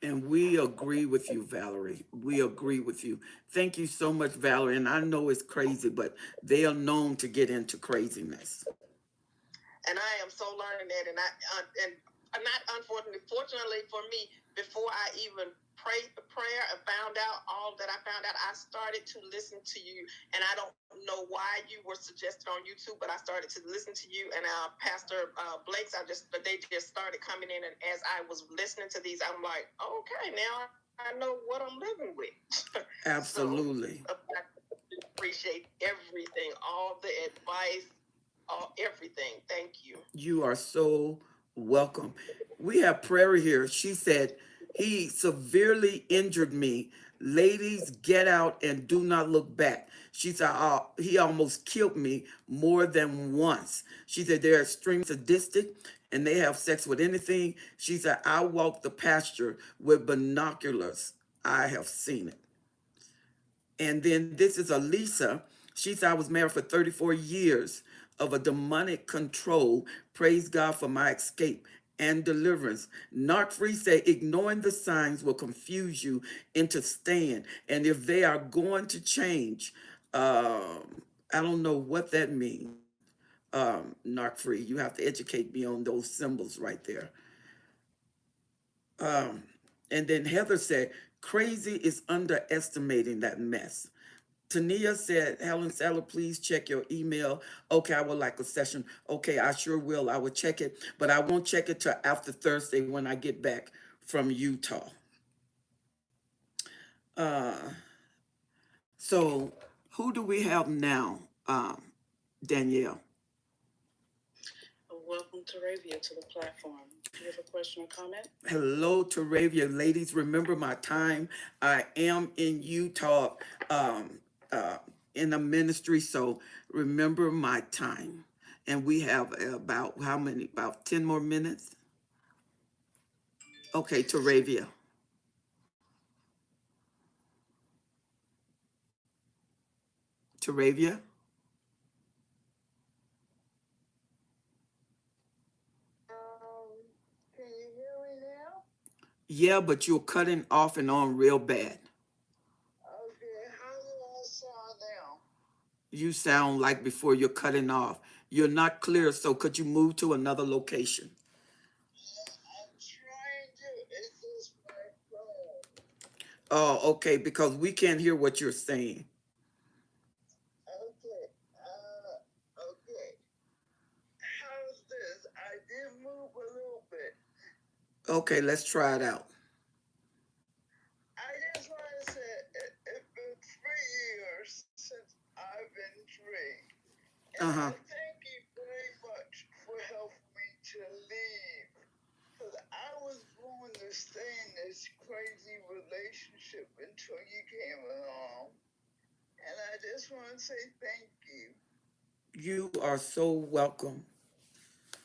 And we agree with you, Valerie. We agree with you. Thank you so much, Valerie. And I know it's crazy, but they are known to get into craziness. And I am so learning that. And not unfortunately, fortunately for me, before I even prayed the prayer and found out all that I found out, I started to listen to you. And I don't know why you were suggested on YouTube, but I started to listen to you and Pastor Blake's. They just started coming in, and as I was listening to these, I'm like, okay, now I know what I'm living with. Absolutely. So, I appreciate everything, all the advice, everything. Thank you. You are so welcome. We have Prairie here. She said, he severely injured me Ladies, get out and do not look back. She said, he almost killed me more than once. She said, they're extremely sadistic and they have sex with anything. She said, I walk the pasture with binoculars. I have seen it. And then this is Elisa. She said, I was married for 34 years of a demonic control. Praise God for my escape and deliverance. Narc Free said, ignoring the signs will confuse you into staying. And if they are going to change, I don't know what that means. Narc Free, you have to educate me on those symbols right there. Um, and then Heather said, crazy is underestimating that mess. Tania said, Helen Saller, please check your email. Okay, I would like a session. Okay, I sure will. I will check it, but I won't check it till after Thursday when I get back from Utah. Uh, so who do we have now, Danielle? Welcome to Ravia to the platform. Do you have a question or comment? Hello to Ravia. Ladies, remember my time. I am in Utah uh, in a ministry, so remember my time. And we have about how many? About 10 more minutes? Okay, to Ravia. To Ravia? Can you hear me now? Yeah, but you're cutting off and on real bad. Okay, how do I sound now? You sound like before you're cutting off. You're not clear, so could you move to another location? I'm trying to. It's just my phone. Oh, okay, because we can't hear what you're saying. Okay. Okay. How's this? I did move a little bit. Okay, let's try it out. I just want to say it's been 3 years since I've been free. And Uh-huh. I thank you very much for helping me to leave. Because I was going to stay in this crazy relationship until you came along. And I just want to say thank you. You are so welcome.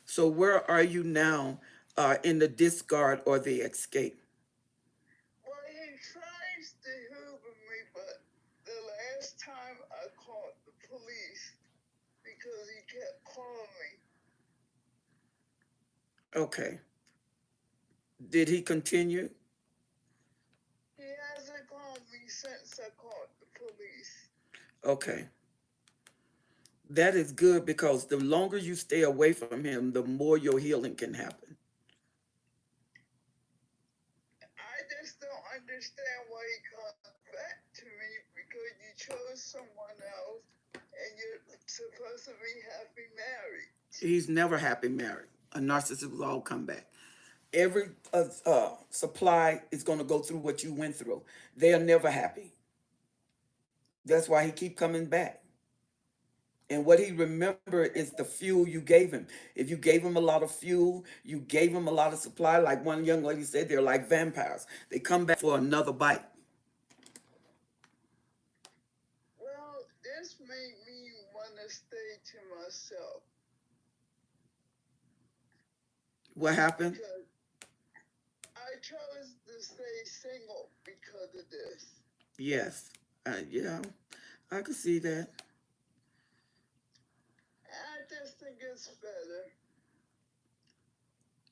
So where are you now in the discard or the escape? Well, he tries to humor me, but the last time I called the police because he kept calling me. Okay. Did he continue? He hasn't called me since I called the police. Okay. That is good because the longer you stay away from him, the more your healing can happen. I just don't understand why he comes back to me because you chose someone else and you're supposed to be happy married. He's never happy married. A narcissist will all come back. Every supply is going to go through what you went through. They are never happy. That's why he keep coming back. And what he remember is the fuel you gave him. If you gave him a lot of fuel, you gave him a lot of supply. Like one young lady said, they're like vampires. They come back for another bite. Well, this made me want to stay to myself. What happened? Because I chose to stay single because of this. Yes. Yeah, I could see that. I just think it's better.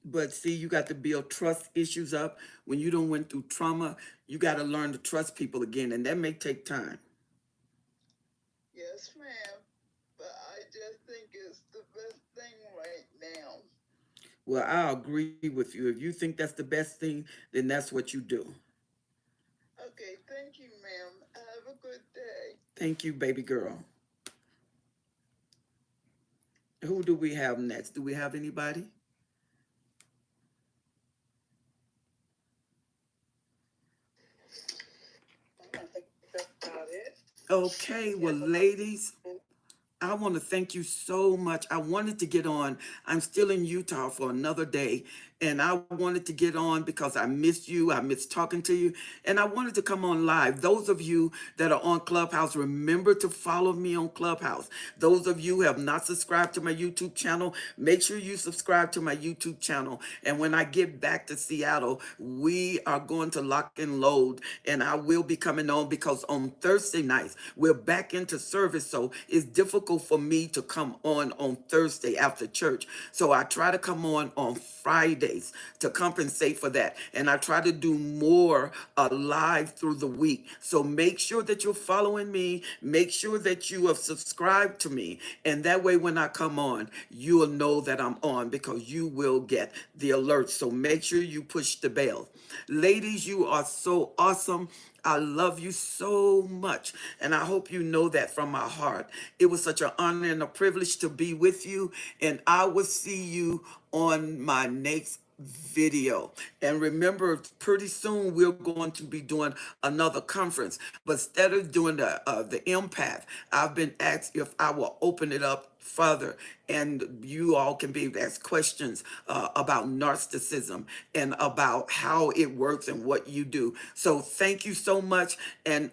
But see, you got to build trust issues up. When you don't went through trauma, you got to learn to trust people again, and that may take time. Yes, ma'am. But I just think it's the best thing right now. Well, I agree with you. If you think that's the best thing, then that's what you do. Okay, thank you, ma'am. Have a good day. Thank you, baby girl. Who do we have next? Do we have anybody? I think that's about it. Okay, Yeah, well, but ladies, I want to thank you so much. I wanted to get on. I'm still in Utah for another day, and I wanted to get on because I missed you. I missed talking to you, and I wanted to come on live. Those of you that are on Clubhouse, remember to follow me on Clubhouse. Those of you who have not subscribed to my YouTube channel, make sure you subscribe to my YouTube channel. And when I get back to Seattle, we are going to lock and load, and I will be coming on because on Thursday nights, we're back into service. So it's difficult for me to come on Thursday after church. So I try to come on Fridays to compensate for that. And I try to do more live through the week. So make sure that you're following me. Make sure that you have subscribed to me. And that way, when I come on, you will know that I'm on because you will get the alerts. So make sure you push the bell. Ladies, you are so awesome. I love you so much. And I hope you know that from my heart. It was such an honor and a privilege to be with you. And I will see you on my next video. And remember, pretty soon we're going to be doing another conference. But instead of doing the empath, I've been asked if I will open it up further, and you all can be able to ask questions about narcissism and about how it works and what you do. So thank you so much. And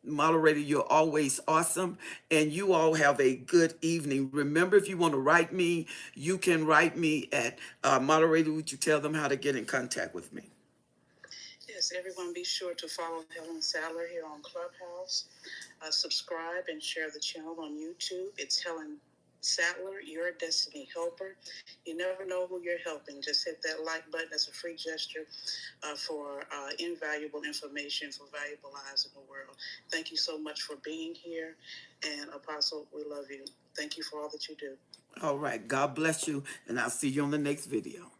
moderator, you're always awesome. And you all have a good evening. Remember, if you want to write me, you can write me at moderator. Would you tell them how to get in contact with me? Yes, everyone be sure to follow Helen Sadler here on Clubhouse. Subscribe and share the channel on YouTube. It's Helen Sadler, your destiny helper. You never know who you're helping. Just hit that like button. That's a free gesture for invaluable information for valuable lives in the world. Thank you so much for being here. And Apostle, we love you. Thank you for all that you do. All right. God bless you. And I'll see you on the next video.